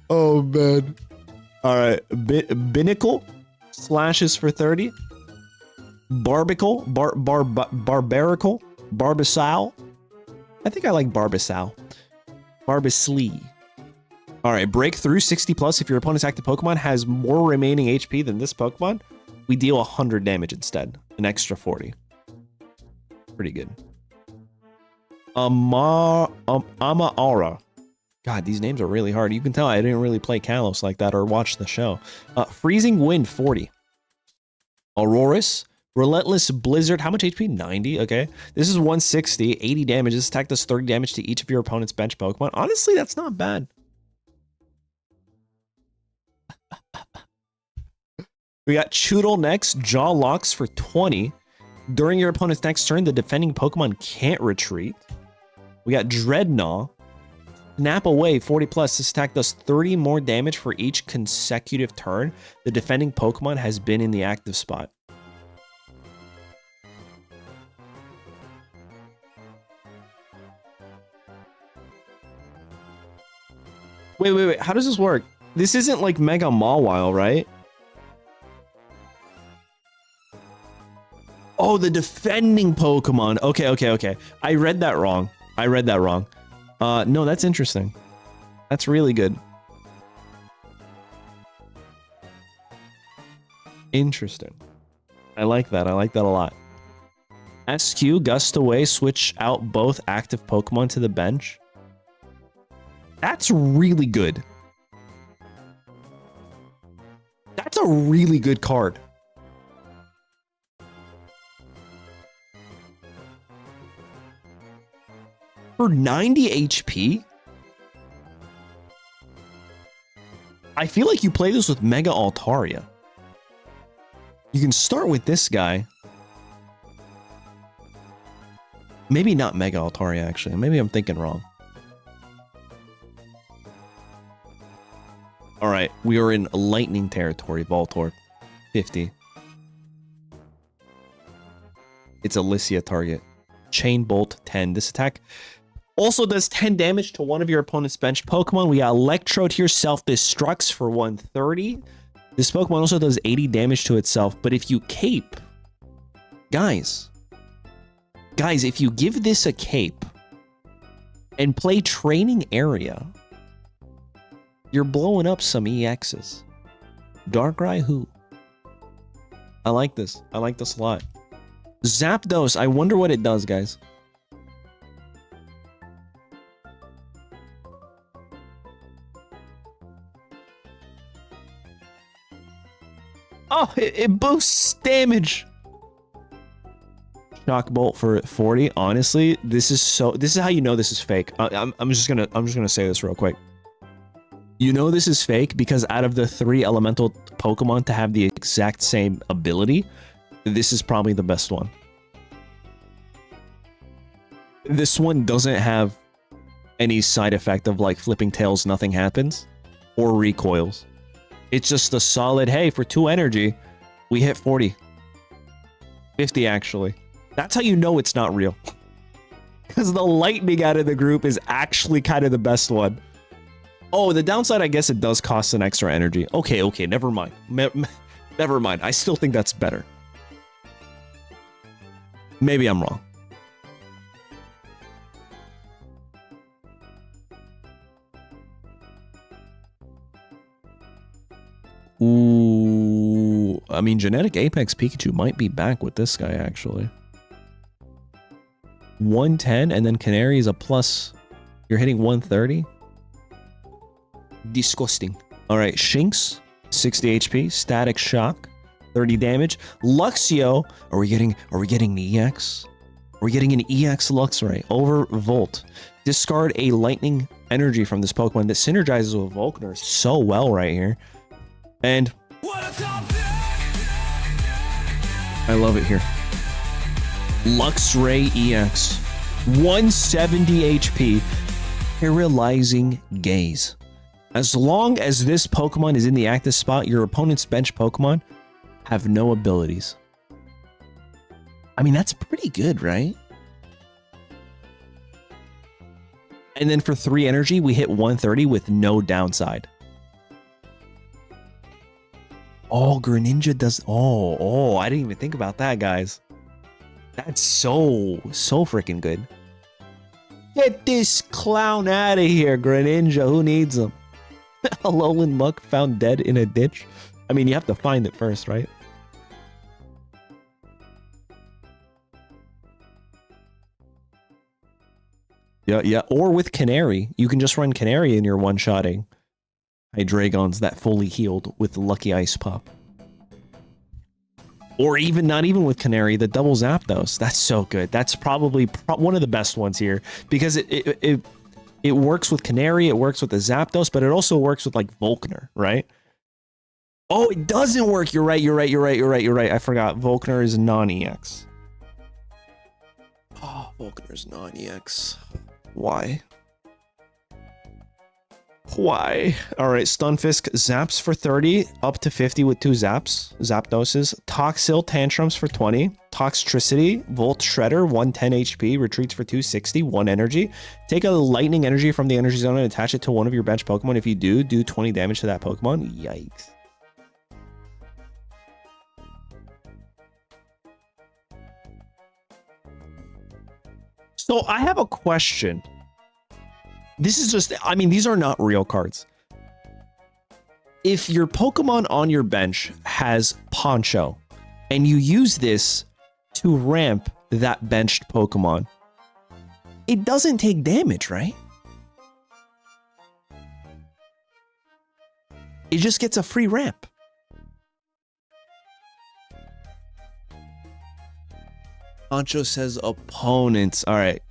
Oh, man. All right. Binnacle slashes for 30. Barbicle. Barbarical. Barbasal. I think I like Barbasal. Barbaslee. All right, breakthrough 60 plus. If your opponent's active Pokemon has more remaining HP than this Pokemon, we deal 100 damage instead. An extra 40. Pretty good. Amaara. God, these names are really hard. You can tell I didn't really play Kalos like that or watch the show. Freezing Wind 40. Aurorus. Relentless Blizzard. How much HP? 90. Okay. This is 160. 80 damage. This attack does 30 damage to each of your opponent's bench Pokemon. Honestly, that's not bad. We got Choodle next. Jaw locks for 20. During your opponent's next turn, the defending Pokemon can't retreat. We got Dreadnought. Snap away 40 plus. This attack does 30 more damage for each consecutive turn the defending Pokemon has been in the active spot. Wait. How does this work? This isn't like Mega Mawile, right? Oh, the defending Pokemon. Okay. I read that wrong. No, that's interesting. That's really good. Interesting. I like that. I like that a lot. SQ, Gust Away, switch out both active Pokemon to the bench. That's really good. That's a really good card. For 90 HP? I feel like you play this with Mega Altaria. You can start with this guy. Maybe not Mega Altaria, actually. Maybe I'm thinking wrong. All right, we are in lightning territory. Voltorb, 50. It's Alicia target. Chain Bolt, 10. This attack also does 10 damage to one of your opponent's bench Pokemon. We got Electrode here, self-destructs for 130. This Pokemon also does 80 damage to itself, but if you cape... Guys, if you give this a cape and play Training Area... You're blowing up some EXs. Darkrai who? I like this. I like this a lot. Zapdos. I wonder what it does, guys. Oh, it boosts damage. Shock Bolt for 40. Honestly, this is how you know this is fake. I'm just gonna say this real quick. You know this is fake because out of the 3 elemental Pokemon to have the exact same ability, this is probably the best one. This one doesn't have any side effect of like flipping tails, nothing happens, or recoils. It's just a solid, hey, for 2 energy, we hit 40. 50 actually. That's how you know it's not real. Because the lightning out of the group is actually kind of the best one. Oh, the downside, I guess it does cost an extra energy. Okay, never mind. Never mind. I still think that's better. Maybe I'm wrong. Ooh, I mean, Genetic Apex Pikachu might be back with this guy, actually. 110, and then Canary is a plus. You're hitting 130? Disgusting. All right, Shinx, 60 HP, Static Shock, 30 damage. Luxio, are we getting the EX? Are we getting an EX Luxray over Volt? Discard a lightning energy from this Pokemon that synergizes with Volkner so well right here. And I love it here. Luxray EX. 170 HP. Paralyzing Gaze. As long as this Pokemon is in the active spot, your opponent's bench Pokemon have no abilities. I mean, that's pretty good, right? And then for 3 energy, we hit 130 with no downside. Oh, Greninja does... Oh, I didn't even think about that, guys. That's so freaking good. Get this clown out of here, Greninja. Who needs him? A lowland muck found dead in a ditch. I mean, you have to find it first, right? Yeah. Or with Canary. You can just run Canary in your one-shotting Hydreigons that fully healed with Lucky Ice Pop. Or even not even with Canary, the double Zapdos. That's so good. That's probably one of the best ones here because it works with Canary, it works with the Zapdos, but it also works with like Volkner, right? Oh, it doesn't work. You're right. I forgot. Volkner is non-EX. Oh, Volkner's non-EX. Why? Why? All right, Stunfisk zaps for 30, up to 50 with 2 Zapdoses. Toxil Tantrums for 20. Toxtricity, Volt Shredder, 110 HP, retreats for 260, 1 energy. Take a lightning energy from the energy zone and attach it to one of your bench Pokemon. If you do 20 damage to that Pokemon. Yikes. So I have a question. This is just, I mean, these are not real cards. If your Pokemon on your bench has Poncho and you use this to ramp that benched Pokemon, it doesn't take damage, right? It just gets a free ramp. Poncho says opponents. All right.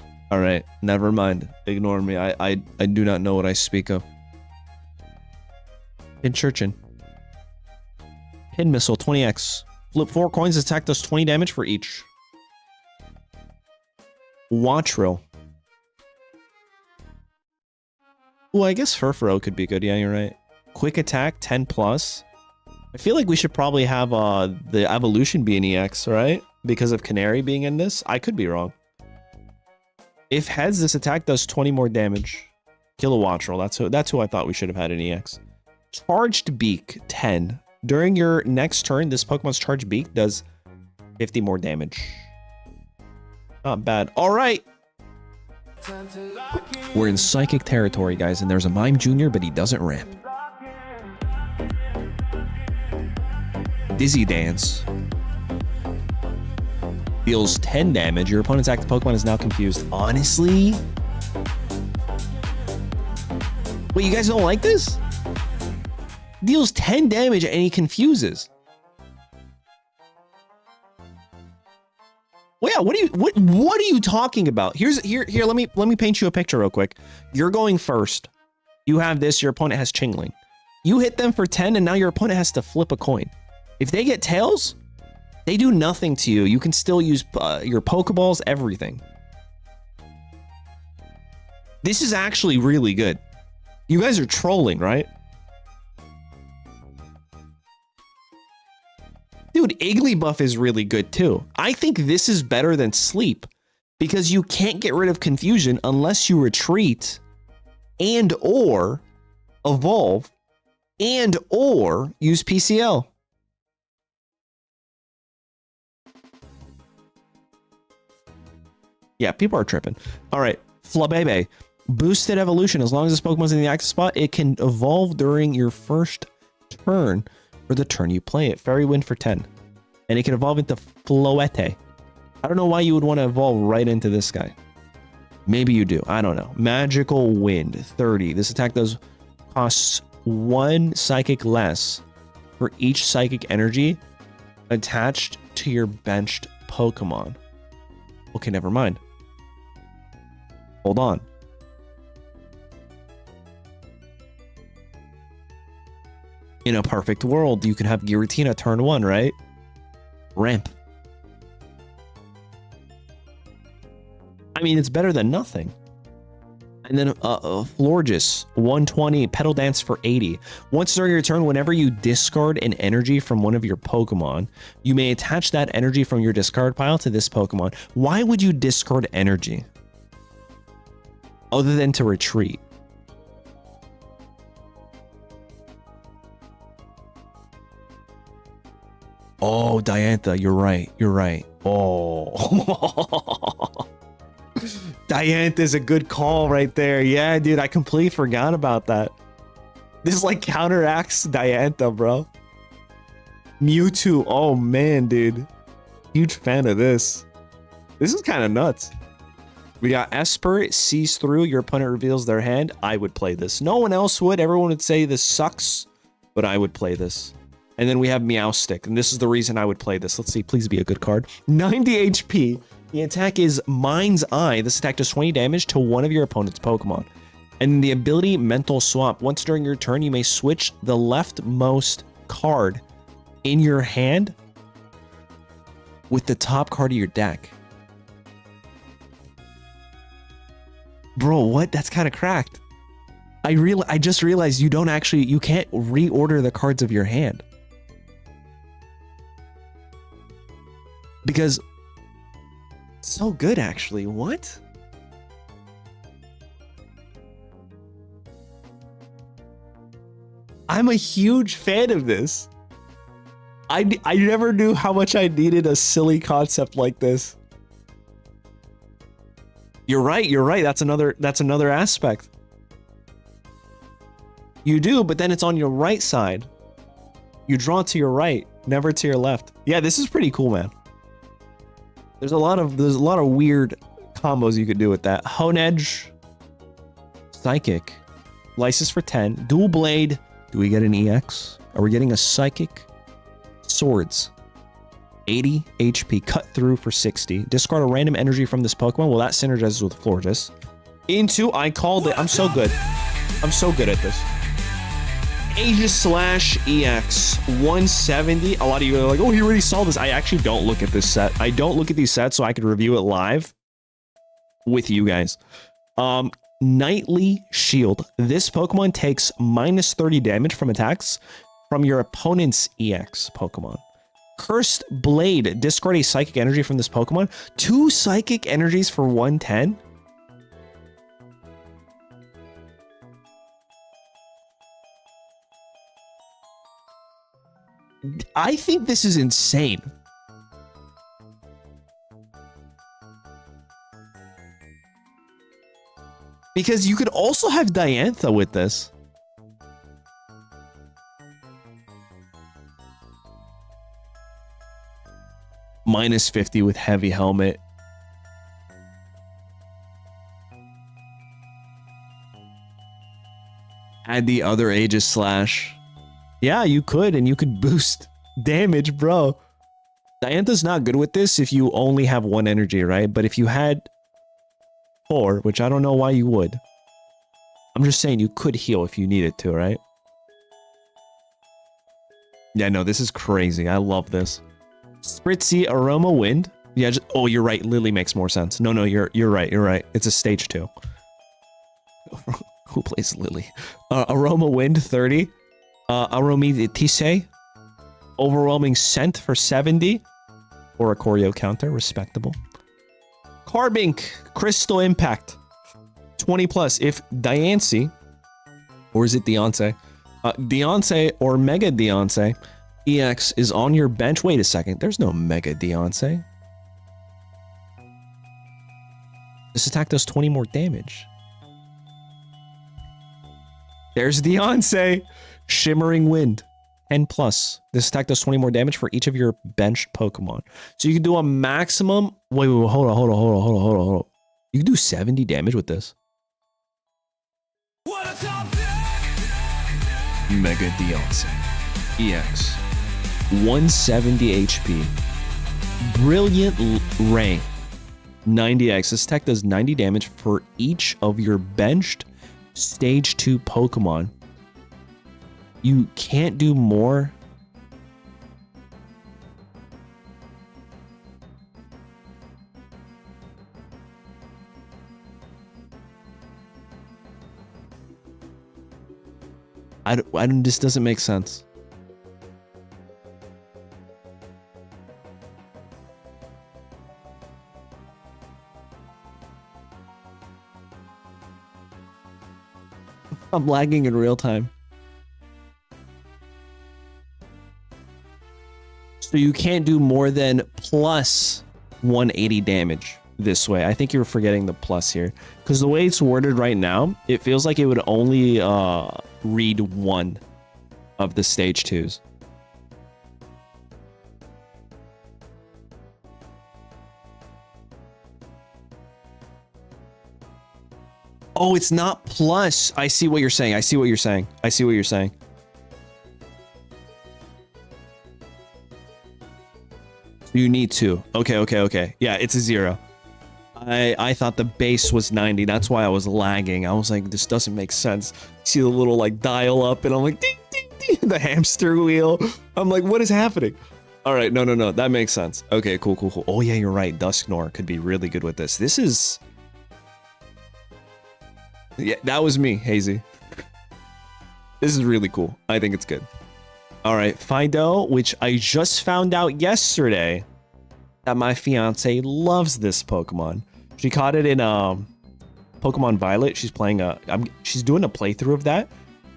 Never mind. Ignore me. I do not know what I speak of. Pinchurchin. Pin Missile, 20x. Flip 4 coins, attack does 20 damage for each. Wattrill. Well, I guess Furfuro could be good. Yeah, you're right. Quick attack, 10 plus. I feel like we should probably have the evolution be an EX, right? Because of Canary being in this. I could be wrong. If heads, this attack does 20 more damage. Kilowattrel, that's who I thought we should have had an EX. Charged Beak, 10. During your next turn, this Pokemon's Charged Beak does 50 more damage. Not bad. All right. We're in Psychic territory, guys, and there's a Mime Jr., but he doesn't ramp. Dizzy Dance. Deals 10 damage. Your opponent's active Pokemon is now confused. Honestly? Wait, you guys don't like this? Deals 10 damage and he confuses. Well, yeah, what are you talking about? Here, let me paint you a picture real quick. You're going first. You have this, your opponent has Chingling. You hit them for 10 and now your opponent has to flip a coin. If they get tails, they do nothing to you. You can still use your Pokeballs, everything. This is actually really good. You guys are trolling, right? Dude, Igglybuff is really good too. I think this is better than Sleep because you can't get rid of confusion unless you retreat and or evolve and or use PCL. Yeah, people are tripping. All right, Flabebe. Boosted evolution. As long as this Pokemon's in the active spot, it can evolve during your first turn or the turn you play it. Fairy Wind for 10. And it can evolve into Floette. I don't know why you would want to evolve right into this guy. Maybe you do. I don't know. Magical Wind, 30. This attack costs 1 Psychic less for each Psychic energy attached to your benched Pokemon. Okay, never mind. Hold on. In a perfect world, you could have Giratina turn 1, right? Ramp. I mean, it's better than nothing. And then Florges, 120, Petal Dance for 80. Once during your turn, whenever you discard an energy from one of your Pokemon, you may attach that energy from your discard pile to this Pokemon. Why would you discard energy? Other than to retreat. Oh, Diantha, you're right. You're right. Oh. Diantha is a good call right there. Yeah, dude, I completely forgot about that. This like counteracts Diantha, bro. Mewtwo. Oh, man, dude. Huge fan of this. This is kind of nuts. We got Esper, sees through. Your opponent reveals their hand. I would play this. No one else would. Everyone would say this sucks, but I would play this. And then we have Meowstic, and this is the reason I would play this. Let's see, please be a good card. 90 HP. The attack is Mind's Eye. This attack does 20 damage to one of your opponent's Pokemon. And the ability Mental Swap. Once during your turn, you may switch the leftmost card in your hand with the top card of your deck. Bro, what? That's kind of cracked. I just realized you can't reorder the cards of your hand. Because so good, actually. What? I'm a huge fan of this. I never knew how much I needed a silly concept like this. You're right. You're right. That's another aspect. You do, but then it's on your right side. You draw to your right, never to your left. Yeah, this is pretty cool, man. There's a lot of weird combos you could do with that. Honedge, Psychic, Lysis for 10, Dual Blade. Do we get an EX? Are we getting a Psychic? Swords, 80 HP, Cut Through for 60. Discard a random energy from this Pokemon. Well, that synergizes with Florges. Into, I called it. I'm so good. I'm so good at this. Aegislash EX 170. A lot of you are like, oh, he already saw this. I actually don't look at this set. I don't look at these sets so I could review it live with you guys. Nightly Shield. This Pokemon takes minus 30 damage from attacks from your opponent's EX Pokemon. Cursed Blade. Discard a psychic energy from this Pokemon. 2 psychic energies for 110. I think this is insane. Because you could also have Diantha with this. Minus 50 with Heavy Helmet. Add the other Aegislash. Yeah, you could, and you could boost damage, bro. Diantha's not good with this if you only have 1 energy, right? But if you had 4, which I don't know why you would. I'm just saying you could heal if you needed to, right? Yeah, no, this is crazy. I love this. Spritzy Aroma Wind. Yeah, oh, you're right. Lily makes more sense. No, you're right. You're right. It's a stage 2. Who plays Lily? Aroma Wind 30. Aromatisse, Overwhelming Scent for 70, or a Choreo counter, respectable. Carbink, Crystal Impact, 20 plus. If Diancie, or is it Deontay? Deontay or Mega Deontay EX is on your bench. Wait a second, there's no Mega Deontay. This attack does 20 more damage. There's Deontay. Shimmering Wind, 10 plus. This attack does 20 more damage for each of your benched Pokemon. So you can do a maximum. Wait, hold on. You can do 70 damage with this. Mega Deontay EX, 170 HP. Brilliant Ray, 90x. This attack does 90 damage for each of your benched Stage 2 Pokemon. You can't do more. This doesn't make sense. I'm lagging in real time. So you can't do more than plus 180 damage this way. I think you're forgetting the plus here. Because the way it's worded right now, it feels like it would only read one of the stage 2s. Oh, it's not plus. I see what you're saying. I see what you're saying. I see what you're saying. You need 2. Okay. Yeah, it's a 0. I thought the base was 90. That's why I was lagging. I was like, this doesn't make sense. See the little like dial up, and I'm like, ding, ding, ding, the hamster wheel. I'm like, what is happening? All right, no. That makes sense. Okay, cool. Oh yeah, you're right. Dusknor could be really good with this. This is... Yeah, that was me, Hazy. This is really cool. I think it's good. All right, Fido, which I just found out yesterday that my fiance loves this Pokemon. She caught it in Pokemon Violet. She's playing she's doing a playthrough of that,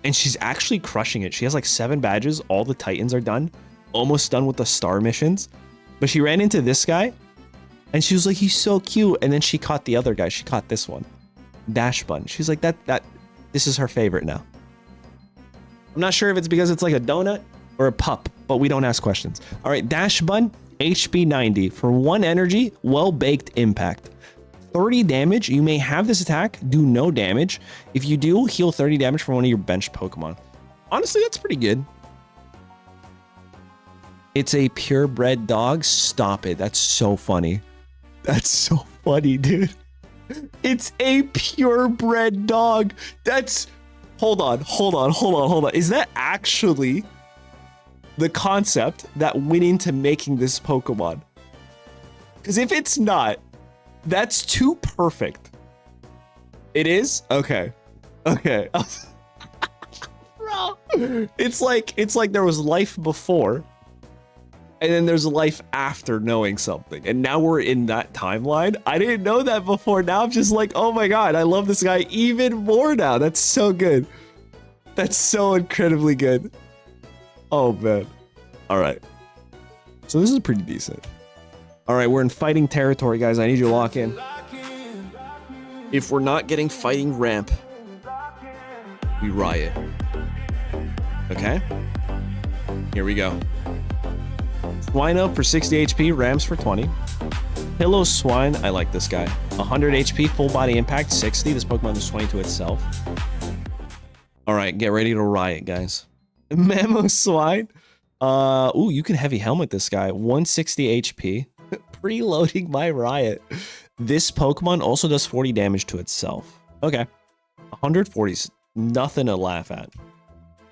and she's actually crushing it. She has like 7 badges. All the Titans are done, almost done with the star missions. But she ran into this guy, and she was like, he's so cute. And then she caught the other guy. She caught this one, Dash Bun. She's like, this is her favorite now. I'm not sure if it's because it's like a donut or a pup, but we don't ask questions. All right, Dash Bun, HP 90 for 1 energy, well-baked impact. 30 damage. You may have this attack do no damage. If you do, heal 30 damage for one of your bench Pokemon. Honestly, that's pretty good. It's a purebred dog. Stop it. That's so funny. That's so funny, dude. It's a purebred dog. That's... Hold on. Is that actually the concept that went into making this Pokemon? Because if it's not, that's too perfect. It is? Okay. Bro. It's like there was life before, and then there's life after knowing something. And now we're in that timeline. I didn't know that before. Now I'm just like, oh my God, I love this guy even more now. That's so good. That's so incredibly good. Oh man. All right. So this is pretty decent. All right, we're in fighting territory, guys. I need you to lock in. If we're not getting fighting ramp, we riot. Okay? Here we go. Swine up for 60 HP, Rams for 20. Pillow Swine, I like this guy. 100 HP, full body impact, 60. This Pokemon is 20 to itself. All right, get ready to riot, guys. Memo Swine. Ooh, you can heavy helmet this guy. 160 HP. Preloading my riot. This Pokemon also does 40 damage to itself. Okay. 140 is nothing to laugh at.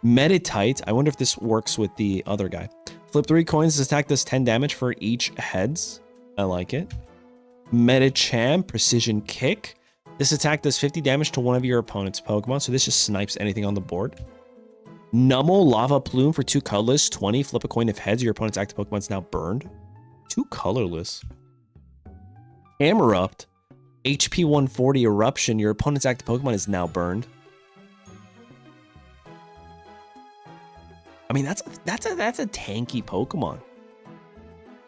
Meditite. I wonder if this works with the other guy. Flip 3 coins. This attack does 10 damage for each heads. I like it. Medicham. Precision Kick. This attack does 50 damage to one of your opponent's Pokemon. So this just snipes anything on the board. Numel. Lava Plume for 2 colorless. 20. Flip a coin if heads. Your opponent's active Pokemon is now burned. 2 colorless. Camerupt. HP 140 Eruption. Your opponent's active Pokemon is now burned. I mean, that's a tanky Pokemon.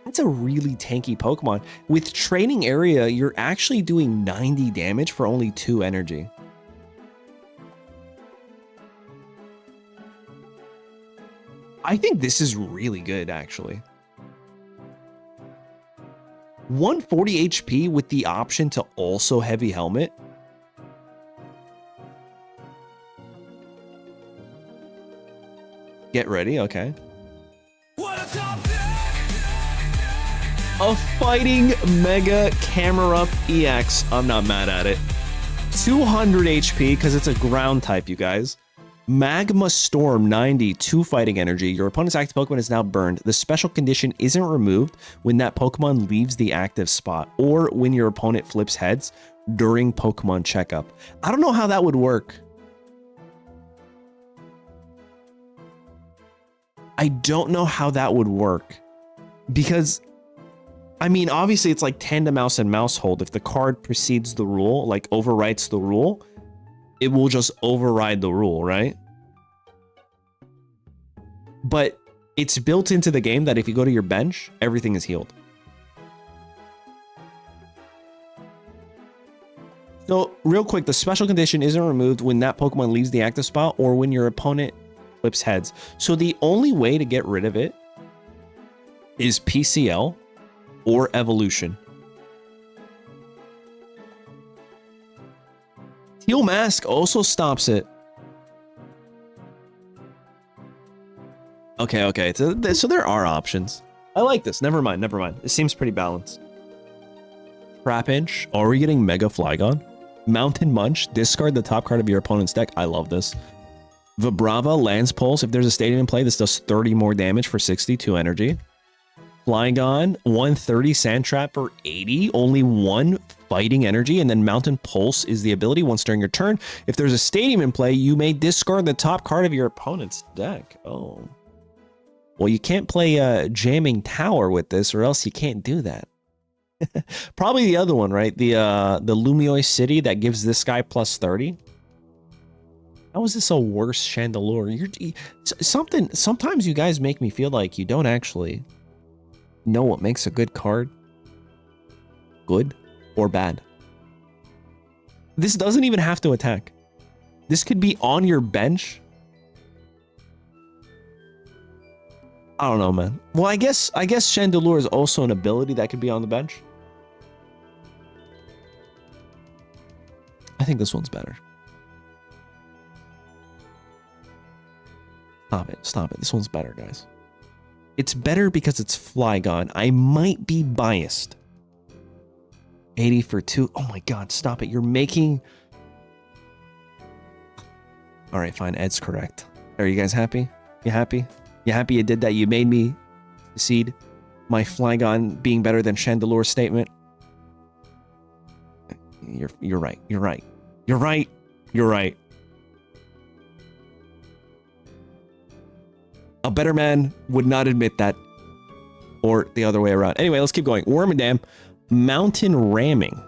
That's a really tanky Pokemon. With Training Area, you're actually doing 90 damage for only 2 energy. I think this is really good, actually. 140 HP with the option to also heavy helmet. Get ready, okay. A fighting Mega Camerupt EX. I'm not mad at it. 200 HP because it's a ground type, you guys. Magma Storm 90, 2 fighting energy. Your opponent's active Pokemon is now burned. The special condition isn't removed when that Pokemon leaves the active spot or when your opponent flips heads during Pokemon checkup. I don't know how that would work. I don't know how that would work. Because, I mean, obviously it's like tandem mouse and mouse hold. If the card precedes the rule, like overwrites the rule, it will just override the rule, right? But it's built into the game that if you go to your bench, everything is healed. So, real quick, the special condition isn't removed when that Pokemon leaves the active spot or when your opponent flips heads. So the only way to get rid of it is PCL or evolution. Teal Mask also stops it. Okay. So there are options. I like this. Never mind. It seems pretty balanced. Trapinch. Are we getting Mega Flygon? Mountain Munch. Discard the top card of your opponent's deck. I love this. Vibrava. Lance Pulse. If there's a stadium in play, this does 30 more damage for 62 energy. Flygon. 130. Sand Trap for 80. Only 1 fighting energy. And then Mountain Pulse is the ability. Once during your turn, if there's a stadium in play, you may discard the top card of your opponent's deck. Oh. Well, you can't play Jamming Tower with this, or else you can't do that. Probably the other one, right? The Lumiose City that gives this guy plus 30. How is this a worse Chandelure? Sometimes you guys make me feel like you don't actually know what makes a good card good or bad. This doesn't even have to attack. This could be on your bench. I don't know, man. Well, I guess Chandelure is also an ability that could be on the bench. I think this one's better. Stop it. This one's better, guys. It's better because it's Flygon. I might be biased. 80 for 2. Oh my god, stop it. You're making... Alright, fine. Ed's correct. Are you guys happy? You happy? You happy you did that? You made me concede my Flygon being better than Chandelure's statement? You're right. A better man would not admit that. Or the other way around. Anyway, let's keep going. Wormadam. Mountain Ramming.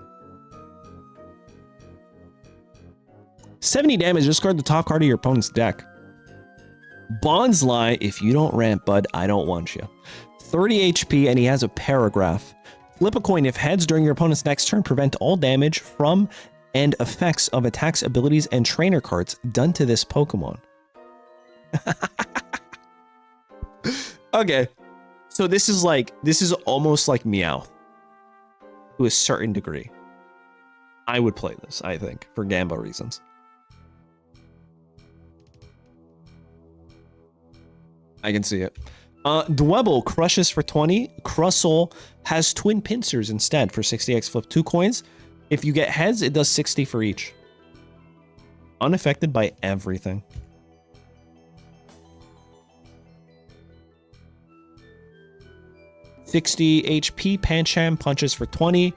70 damage. Discard the top card of your opponent's deck. Bonsly. If you don't ramp, bud, I don't want you. 30 HP, and he has a paragraph. Flip a coin. If heads during your opponent's next turn, prevent all damage from and effects of attacks, abilities, and trainer cards done to this Pokemon. Okay. So this is almost like Meowth. To a certain degree. I would play this, I think, for Gamba reasons. I can see it. Dwebble crushes for 20. Crustle has twin pincers instead for 60x. Flip 2 coins. If you get heads, it does 60 for each. Unaffected by everything. $60 HP. Pancham punches for 20.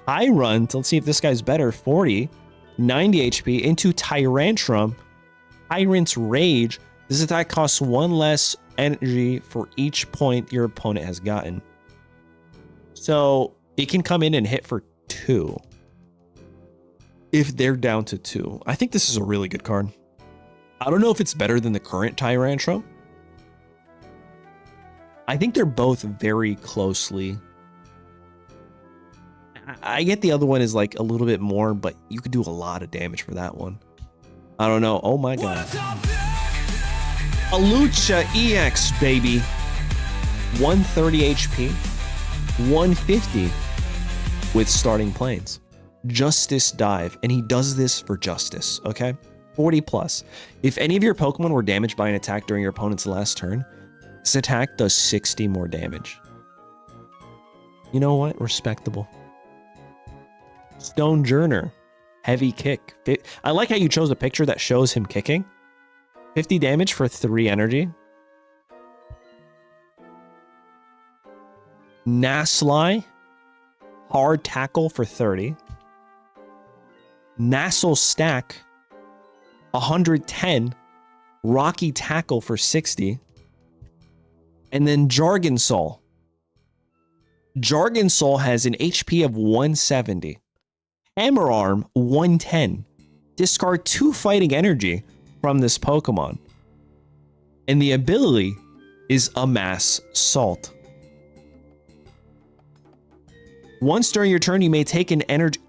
Tyrant. Let's see if this guy's better. 40. 90 HP. Into Tyrantrum. Tyrant's Rage. This attack costs 1 less energy for each point your opponent has gotten. So it can come in and hit for 2. If they're down to 2. I think this is a really good card. I don't know if it's better than the current Tyrantrum. I think they're both very closely. I get the other one is like a little bit more, but you could do a lot of damage for that one. I don't know. Oh my god. Alucha EX, baby. 130 HP. 150 with starting planes. Justice Dive. And he does this for justice, okay? 40 plus. If any of your Pokemon were damaged by an attack during your opponent's last turn, this attack does 60 more damage. You know what? Respectable. Stone Journer. Heavy kick. I like how you chose a picture that shows him kicking. 50 damage for 3 energy. Nassli. Hard Tackle for 30. Nassel Stack. 110. Rocky Tackle for 60. And then Jargon Soul. Jargon Soul has an HP of 170. Hammer Arm, 110. Discard 2 fighting energy from this Pokemon. And the ability is Amass Salt. Once during your turn, you may take an energy...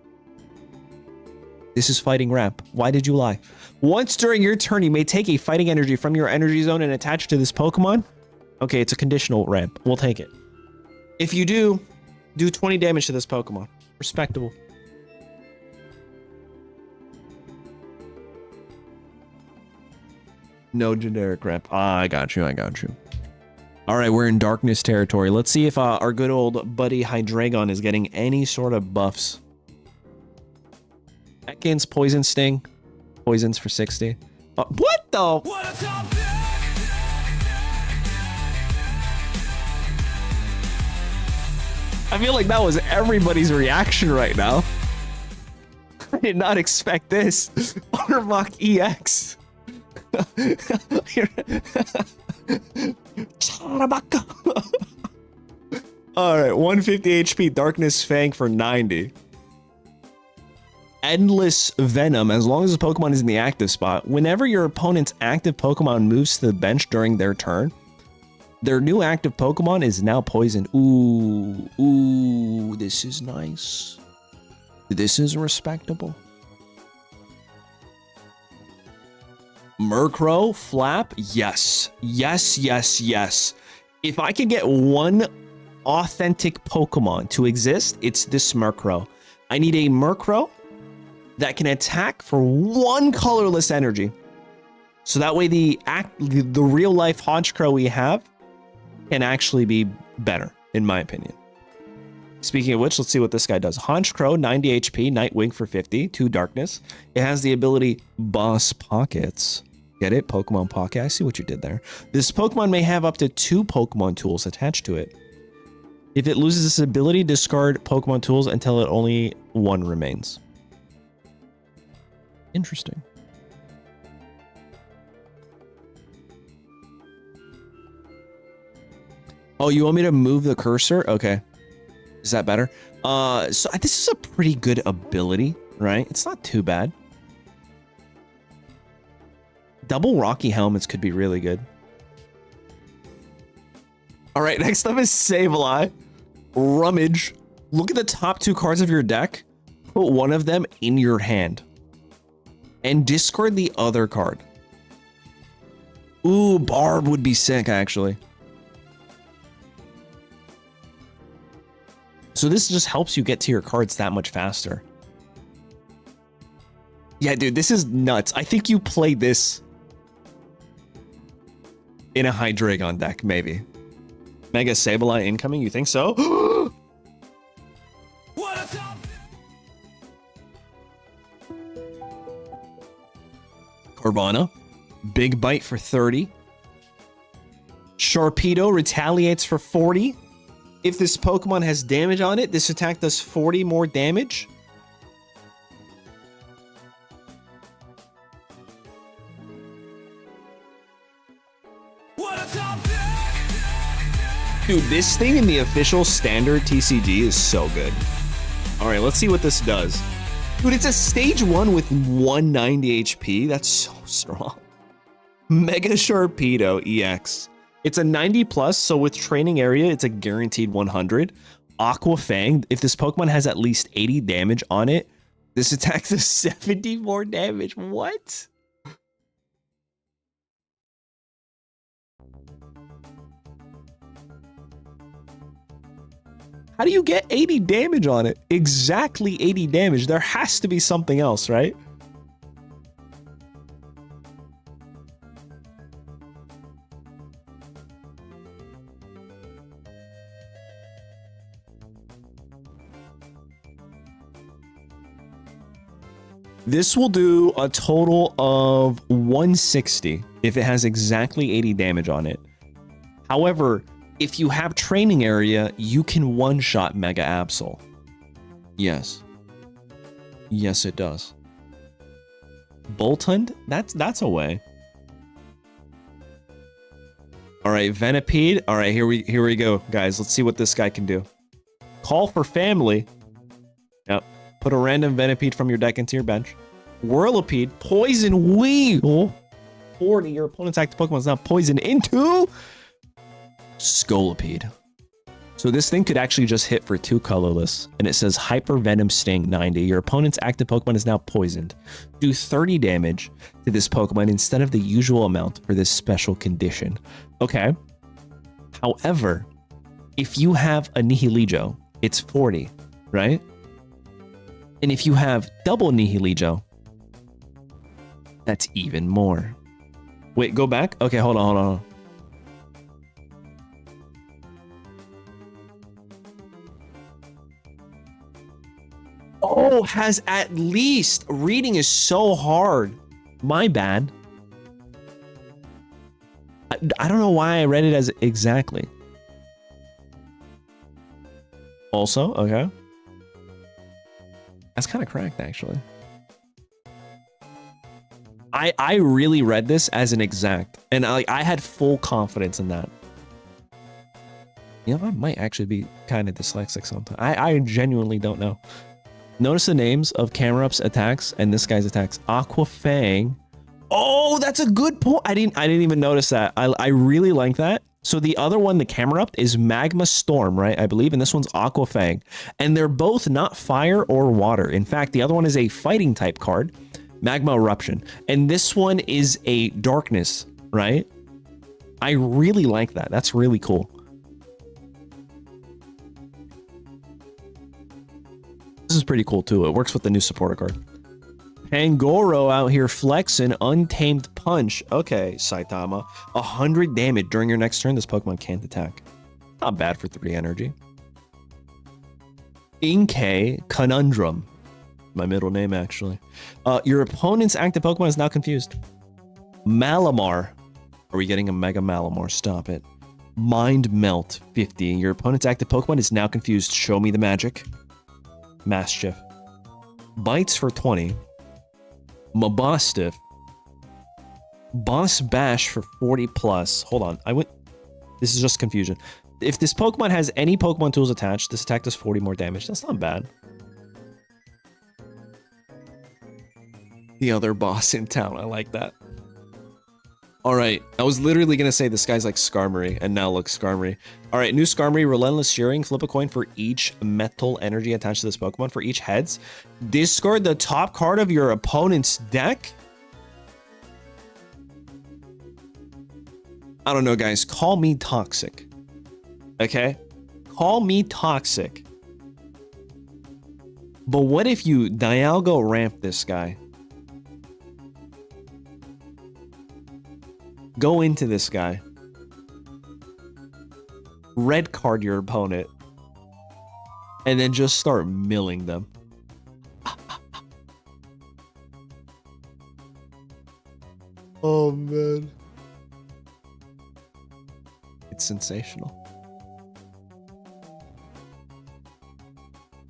This is fighting ramp. Why did you lie? Once during your turn, you may take a fighting energy from your energy zone and attach it to this Pokemon. Okay, it's a conditional ramp. We'll take it. If you do 20 damage to this Pokemon. Respectable. No generic ramp. I got you. All right, we're in darkness territory. Let's see if our good old buddy Hydreigon is getting any sort of buffs. Ekans, Poison Sting. Poisons for 60. What the? I feel like that was everybody's reaction right now. I did not expect this. Ottermach EX. Alright, 150 HP, Darkness Fang for 90. Endless Venom, as long as the Pokemon is in the active spot. Whenever your opponent's active Pokemon moves to the bench during their turn, their new active Pokemon is now poisoned. Ooh, this is nice. This is respectable. Murkrow, Flap, yes. If I could get one authentic Pokemon to exist, it's this Murkrow. I need a Murkrow that can attack for 1 colorless energy. So that way the real life Honchkrow we have can actually be better, in my opinion. Speaking of which, let's see what this guy does. Honchkrow, 90 HP, Nightwing for 50, 2 darkness. It has the ability Boss Pockets. Get it? Pokemon Pocket. I see what you did there. This Pokemon may have up to 2 Pokemon tools attached to it. If it loses this ability, discard Pokemon tools until it only 1 remains. Interesting. Oh, you want me to move the cursor? Okay. Is that better? So this is a pretty good ability, right? It's not too bad. Double Rocky Helmets could be really good. All right, next up is Sableye. Rummage. Look at the top 2 cards of your deck. Put one of them in your hand. And discard the other card. Ooh, Barb would be sick, actually. So this just helps you get to your cards that much faster. Yeah, dude, this is nuts. I think you play this in a Hydreigon deck, maybe. Mega Sableye incoming, you think so? Carvana. Big Bite for 30. Sharpedo retaliates for 40. If this Pokemon has damage on it, this attack does 40 more damage. Dude, this thing in the official standard TCG is so good. All right, let's see what this does. Dude, it's a stage 1 with 190 HP. That's so strong. Mega Sharpedo EX. It's a 90 plus, so with training area, it's a guaranteed 100. Aqua Fang, if this Pokemon has at least 80 damage on it, this attack does 70 more damage. What? How do you get 80 damage on it? Exactly 80 damage. There has to be something else, right? This will do a total of 160 if it has exactly 80 damage on it. However, if you have training area, you can one-shot Mega Absol. Yes. Yes, it does. Boltund? That's a way. All right, Venipede. All right, here we go, guys. Let's see what this guy can do. Call for family. Yep. Put a random Venipede from your deck into your bench. Whirlipede. Poison Wheel. 40. Your opponent's active Pokemon is now poisoned into Scolipede. So this thing could actually just hit for 2 colorless, and it says Hyper Venom Sting 90. Your opponent's active Pokemon is now poisoned. Do 30 damage to this Pokemon instead of the usual amount for this special condition. Okay. However, if you have a Nihilego, it's 40, right? And if you have double Nihilego, that's even more. Wait, go back? Okay, hold on. Oh, has at least. Reading is so hard. My bad. I don't know why I read it as exactly. Also, okay. That's kind of cracked, actually. I really read this as an exact, and I had full confidence in that. You know, I might actually be kind of dyslexic sometimes. I genuinely don't know. Notice the names of Camerup's attacks and this guy's attacks. Aqua Fang. Oh, that's a good point. I didn't even notice that. I really like that. So the other one, the Camerupt, is Magma Storm, right? I believe, and this one's Aqua Fang. And they're both not fire or water. In fact, the other one is a fighting type card, Magma Eruption. And this one is a darkness, right? I really like that. That's really cool. This is pretty cool too. It works with the new supporter card. Pangoro out here flexing Untamed Punch. Okay, Saitama. 100 damage during your next turn. This Pokemon can't attack. Not bad for 3 energy. Inkay Conundrum. My middle name, actually. Your opponent's active Pokemon is now confused. Malamar. Are we getting a Mega Malamar? Stop it. Mind Melt 50. Your opponent's active Pokemon is now confused. Show me the magic. Mischief. Bites for 20. Mabostiff. Boss Bash for 40 plus. Hold on. This is just confusion. If this Pokemon has any Pokemon tools attached, this attack does 40 more damage. That's not bad. The other boss in town. I like that. Alright, I was literally going to say this guy's like Skarmory, and now look, Skarmory. Alright, new Skarmory, Relentless Shearing. Flip a coin for each metal energy attached to this Pokemon. For each heads, discard the top card of your opponent's deck. I don't know, guys. Call me toxic. Okay? Call me toxic. But what if you Dialga ramp this guy? Go into this guy. Red card your opponent. And then just start milling them. Oh, man. It's sensational.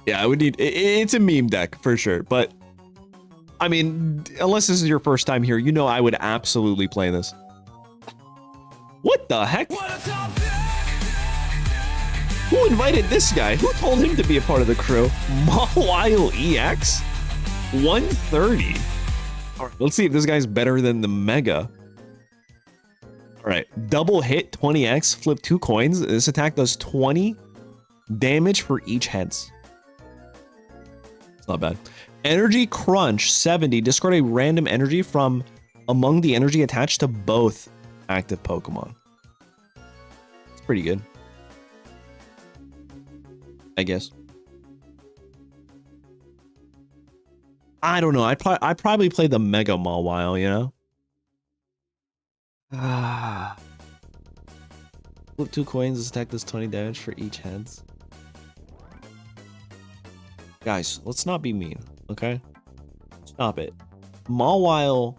Yeah, I would need... It's a meme deck, for sure. But, I mean, unless this is your first time here, you know I would absolutely play this. What the heck? Who invited this guy? Who told him to be a part of the crew? Mawile EX? 130. All right, let's see if this guy's better than the Mega. All right, double hit 20x, flip 2 coins. This attack does 20 damage for each heads. It's not bad. Energy Crunch 70. Discard a random energy from among the energy attached to both active Pokemon. It's pretty good, I guess. I don't know. I'd probably play the Mega Mawile, you know? Flip 2 coins. This attack does 20 damage for each heads. Guys, let's not be mean, okay? Stop it. Mawile...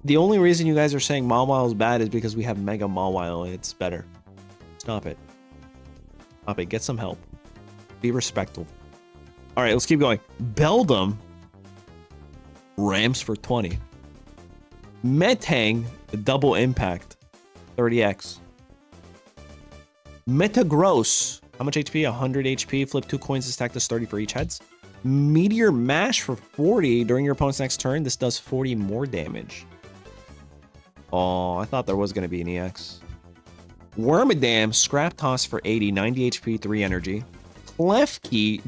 The only reason you guys are saying Mawile is bad is because we have Mega Mawile and it's better. Stop it. Stop it. Get some help. Be respectful. All right, let's keep going. Beldum. Rams for 20. Metang, double impact. 30x. Metagross. How much HP? 100 HP. Flip 2 coins to stack this 30 for each heads. Meteor Mash for 40 during your opponent's next turn. This does 40 more damage. Oh, I thought there was going to be an EX. Wormadam. Scrap Toss for 80. 90 HP, 3 energy. Klefki.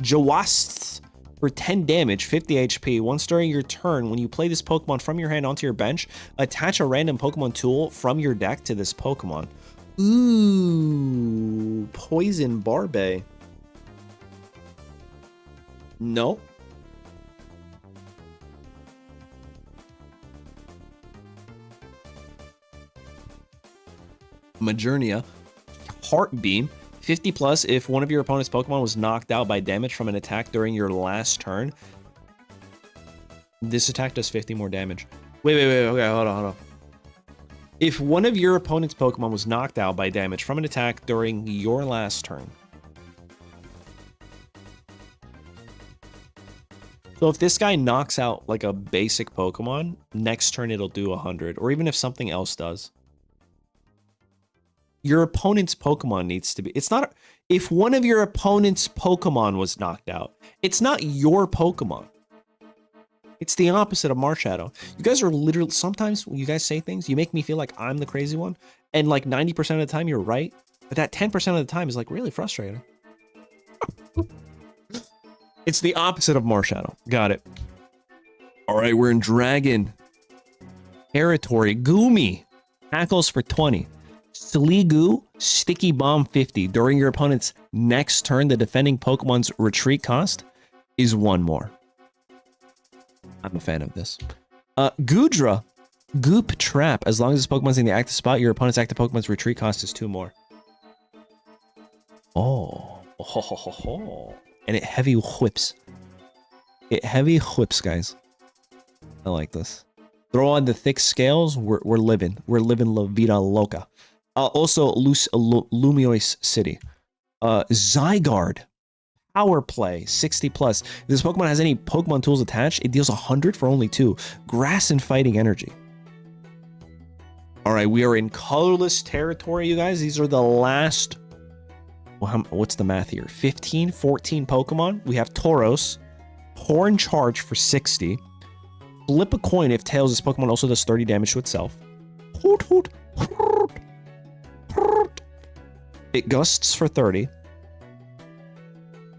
Joists for 10 damage, 50 HP. Once during your turn, when you play this Pokemon from your hand onto your bench, attach a random Pokemon tool from your deck to this Pokemon. Ooh, Poison Barbe. No. Majournia. Heart Beam. 50 plus if one of your opponent's Pokemon was knocked out by damage from an attack during your last turn. This attack does 50 more damage. Wait. Okay, hold on. If one of your opponent's Pokemon was knocked out by damage from an attack during your last turn. So if this guy knocks out like a basic Pokemon, next turn it'll do 100. Or even if something else does. Your opponent's Pokemon needs to be... It's not... If one of your opponent's Pokemon was knocked out, it's not your Pokemon. It's the opposite of Marshadow. You guys are literally... Sometimes when you guys say things, you make me feel like I'm the crazy one. And like 90% of the time, you're right. But that 10% of the time is like really frustrating. It's the opposite of Marshadow. Got it. All right, we're in Dragon territory. Goomy. Tackles for 20. Sliggoo, Sticky Bomb 50. During your opponent's next turn, the defending Pokemon's retreat cost is 1 more. I'm a fan of this. Goodra, Goop Trap. As long as this Pokemon's in the active spot, your opponent's active Pokemon's retreat cost is 2 more. Oh. And it heavy whips. It heavy whips, guys. I like this. Throw on the thick scales. We're living. We're living La Vida Loca. Also, Lumiose City. Zygarde. Power Play. 60 plus. If this Pokemon has any Pokemon tools attached, it deals 100 for only 2. Grass and Fighting Energy. Alright, we are in colorless territory, you guys. These are the last... Well, what's the math here? 15, 14 Pokemon. We have Tauros. Horn Charge for 60. Flip a coin if Tails, this Pokemon also does 30 damage to itself. It gusts for 30.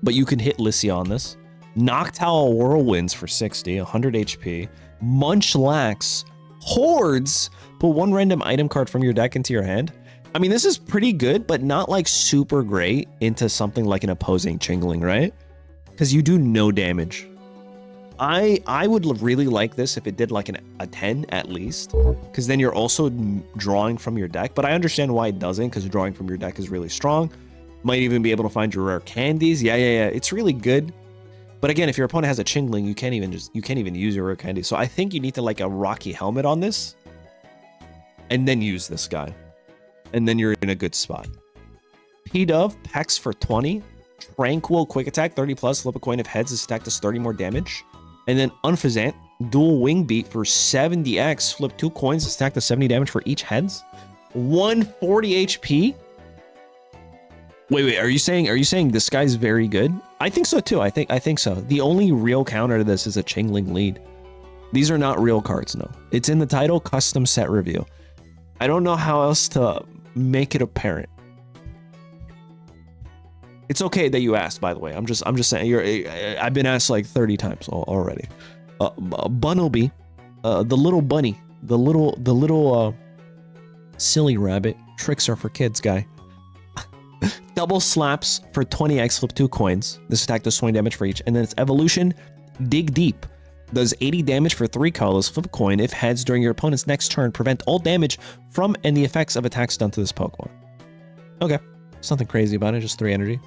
But you can hit Lissia on this. Noctowl Whirlwinds for 60, 100 HP. Munchlax. Hordes. Put 1 random item card from your deck into your hand. I mean, this is pretty good, but not like super great into something like an opposing Chingling, right? Because you do no damage. I would really like this if it did like a 10 at least, because then you're also drawing from your deck. But I understand why it doesn't, because drawing from your deck is really strong. Might even be able to find your rare candies. Yeah. It's really good. But again, if your opponent has a Chingling, you can't even use your rare candy. So I think you need to like a Rocky Helmet on this, and then use this guy, and then you're in a good spot. P-Dove, Pex for 20. Tranquil, Quick Attack, 30 plus. Flip a coin if heads, this attack does 30 more damage. And then Unfazant, Dual Wing Beat for 70x. Flip 2 coins, this attack does 70 damage for each heads. 140 HP. Wait, are you saying this guy's very good? I think so too. I think so. The only real counter to this is a Chingling lead. These are not real cards, no. It's in the title, custom set review. I don't know how else to make it apparent. It's okay that you asked, by the way. I'm just saying. I've been asked like 30 times already. Bunnelby, the little bunny, the little silly rabbit. Tricks are for kids, guy. Double slaps for 20x. Flip 2 coins. This attack does 20 damage for each. And then its evolution, Dig Deep, does 80 damage for 3 colors. Flip a coin if heads during your opponent's next turn. Prevent all damage from and the effects of attacks done to this Pokemon. Okay, there's nothing crazy about it. Just 3 energy.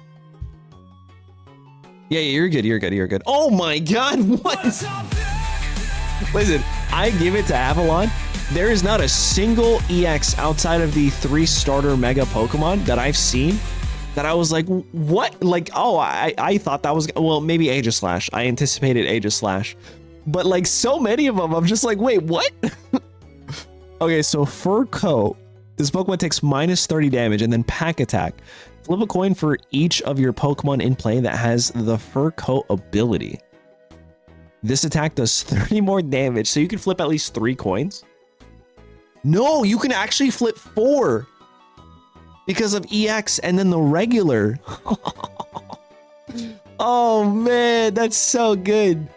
Yeah, you're good. Oh my god, what? Listen, I give it to Avalon. There is not a single EX outside of the 3 starter Mega Pokemon that I've seen that I was like, what? Like, oh, I thought that was, well, maybe Aegislash. I anticipated Aegislash. But like so many of them, I'm just like, wait, what? Okay, so Fur Coat. This Pokemon takes minus 30 damage and then Pack Attack. Flip a coin for each of your Pokemon in play that has the Fur Coat ability. This attack does 30 more damage, so you can flip at least 3 coins. No, you can actually flip 4 because of EX and then the regular. Oh man, that's so good.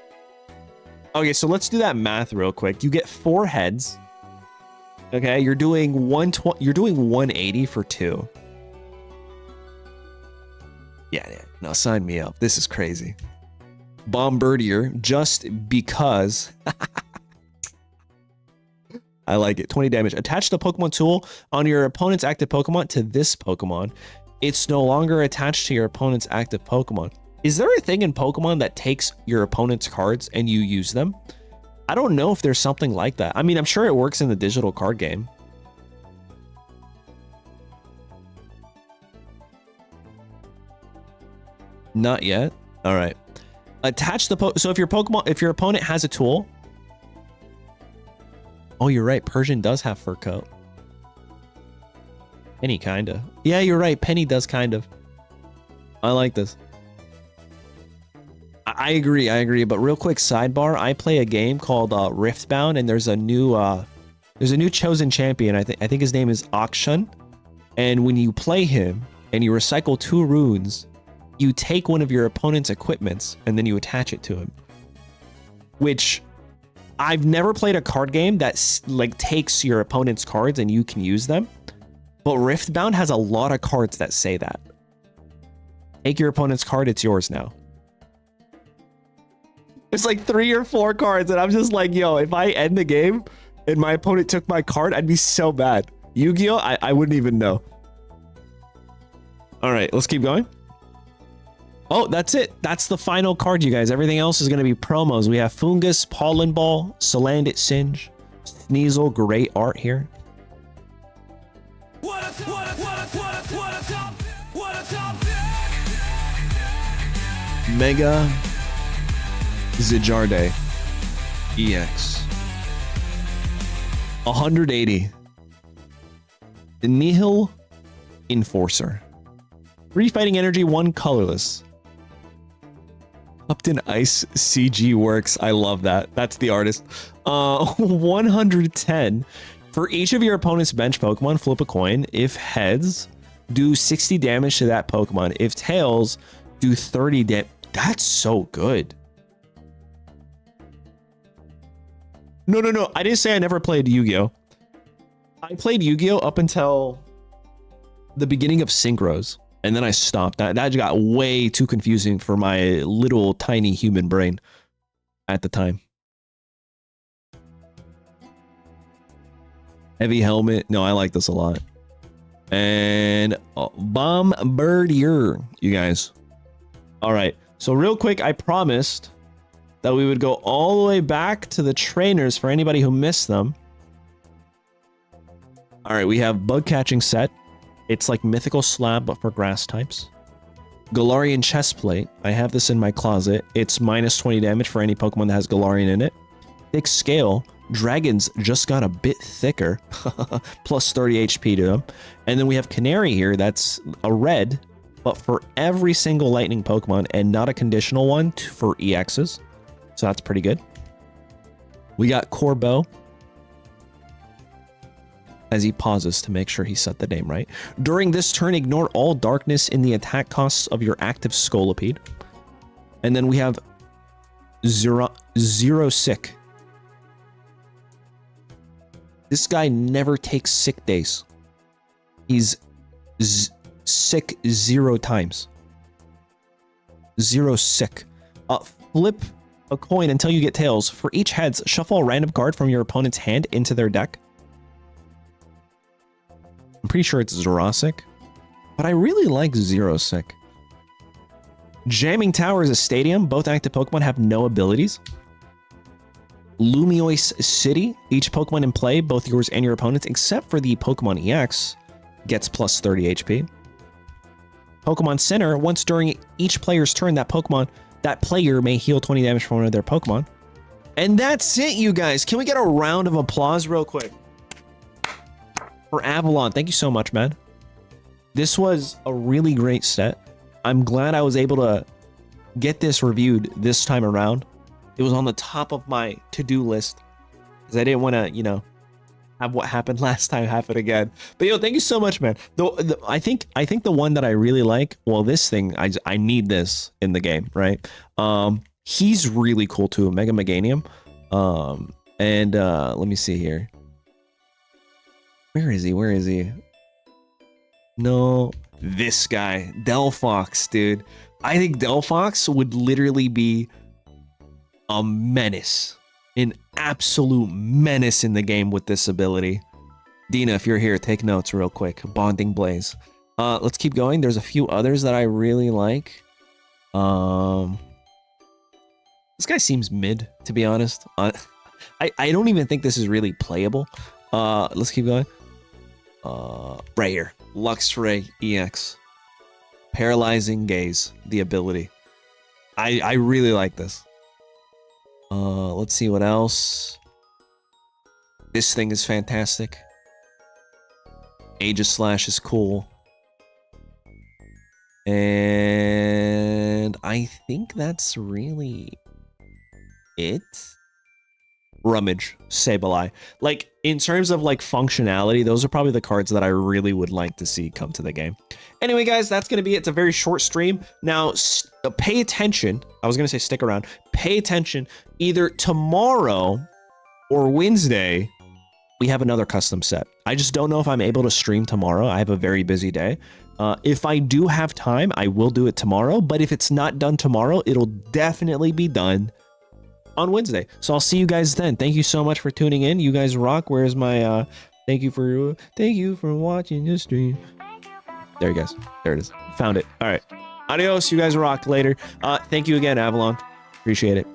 Okay, so let's do that math real quick. You get 4 heads. Okay, you're doing 180 for 2. Yeah, no, sign me up. This is crazy. Bombardier, just because. I like it. 20 damage. Attach the Pokemon tool on your opponent's active Pokemon to this Pokemon. It's no longer attached to your opponent's active Pokemon. Is there a thing in Pokemon that takes your opponent's cards and you use them? I don't know if there's something like that. I mean, I'm sure it works in the digital card game. Not yet. All right. Attach the so if your opponent has a tool. Oh, you're right. Persian does have fur coat. Penny kinda. Yeah, you're right. Penny does kind of. I like this. I agree. But real quick sidebar, I play a game called Riftbound, and there's a new chosen champion. I think his name is Akshan. And when you play him and you recycle 2 runes, you take one of your opponent's equipments and then you attach it to him. Which I've never played a card game that like takes your opponent's cards and you can use them. But Riftbound has a lot of cards that say that. Take your opponent's card, it's yours now. It's like 3 or 4 cards and I'm just like, yo, if I end the game and my opponent took my card, I'd be so bad. Yu-Gi-Oh! I wouldn't even know. All right, let's keep going. Oh, that's it. That's the final card, you guys. Everything else is going to be promos. We have Fungus, Pollen Ball, Salandit Singe, Sneasel, great art here. Mega Zijarde EX 180. Nihil Enforcer. 3 fighting energy, 1 colorless. Upton Ice CG works. I love that. That's the artist. 110. For each of your opponent's bench Pokemon, flip a coin. If heads, do 60 damage to that Pokemon. If tails, do 30 damage. That's so good. No. I didn't say I never played Yu-Gi-Oh! I played Yu-Gi-Oh! Up until the beginning of Synchros. And then I stopped. That got way too confusing for my little tiny human brain at the time. Heavy helmet. No, I like this a lot. And Bombardier, you guys. All right. So real quick, I promised that we would go all the way back to the trainers for anybody who missed them. All right. We have bug catching set. It's like Mythical Slab, but for grass types. Galarian Chestplate. I have this in my closet. It's minus 20 damage for any Pokemon that has Galarian in it. Thick Scale. Dragons just got a bit thicker. Plus 30 HP to them. And then we have Canary here. That's a red, but for every single lightning Pokemon and not a conditional one for EXs. So that's pretty good. We got Corbeau. As he pauses to make sure he said the name right. During this turn, ignore all darkness in the attack costs of your active Scolipede. And then we have Zero Sick. This guy never takes sick days. He's sick 0 times. 0 sick. Flip a coin until you get tails. For each heads, shuffle a random card from your opponent's hand into their deck. I'm pretty sure it's Jurassic, but I really like Zero Sick. Jamming Tower is a stadium. Both active Pokemon have no abilities. Lumiois City. Each Pokemon in play, both yours and your opponent's, except for the Pokemon EX, gets plus 30 HP. Pokemon Center. Once during each player's turn, that player may heal 20 damage from one of their Pokemon. And that's it, you guys. Can we get a round of applause real quick? for Avalon, thank you so much, man. This was a really great set. I'm glad I was able to get this reviewed this time around. It was on the top of my to-do list because I didn't want to, you know, have what happened last time happen again. But yo, thank you so much, man. I think the one that I really like, well, this thing, I need this in the game, right? He's really cool too, Mega Meganium. Let me see here. Where is he? Where is he? No, this guy, Delphox, dude. I think Delphox would literally be a menace, an absolute menace in the game with this ability. Dina, if you're here, take notes real quick. Bonding Blaze. Let's keep going. There's a few others that I really like. This guy seems mid, to be honest. I don't even think this is really playable. Let's keep going. Right here. Luxray EX. Paralyzing Gaze, the ability. I really like this. Let's see what else. This thing is fantastic. Aegislash is cool. And I think that's really it. Rummage, Sableye. Like, in terms of like functionality, those are probably the cards that I really would like to see come to the game. Anyway, guys, that's going to be it. It's a very short stream. Now, pay attention. I was going to say stick around. Pay attention. Either tomorrow or Wednesday, we have another custom set. I just don't know if I'm able to stream tomorrow. I have a very busy day. If I do have time, I will do it tomorrow. But if it's not done tomorrow, it'll definitely be done on Wednesday. So I'll see you guys then. Thank you so much for tuning in. You guys rock. Where's my thank you for watching this stream. There you guys. There it is. Found it. All right. Adios. You guys rock. Later. Thank you again, Avalon. Appreciate it.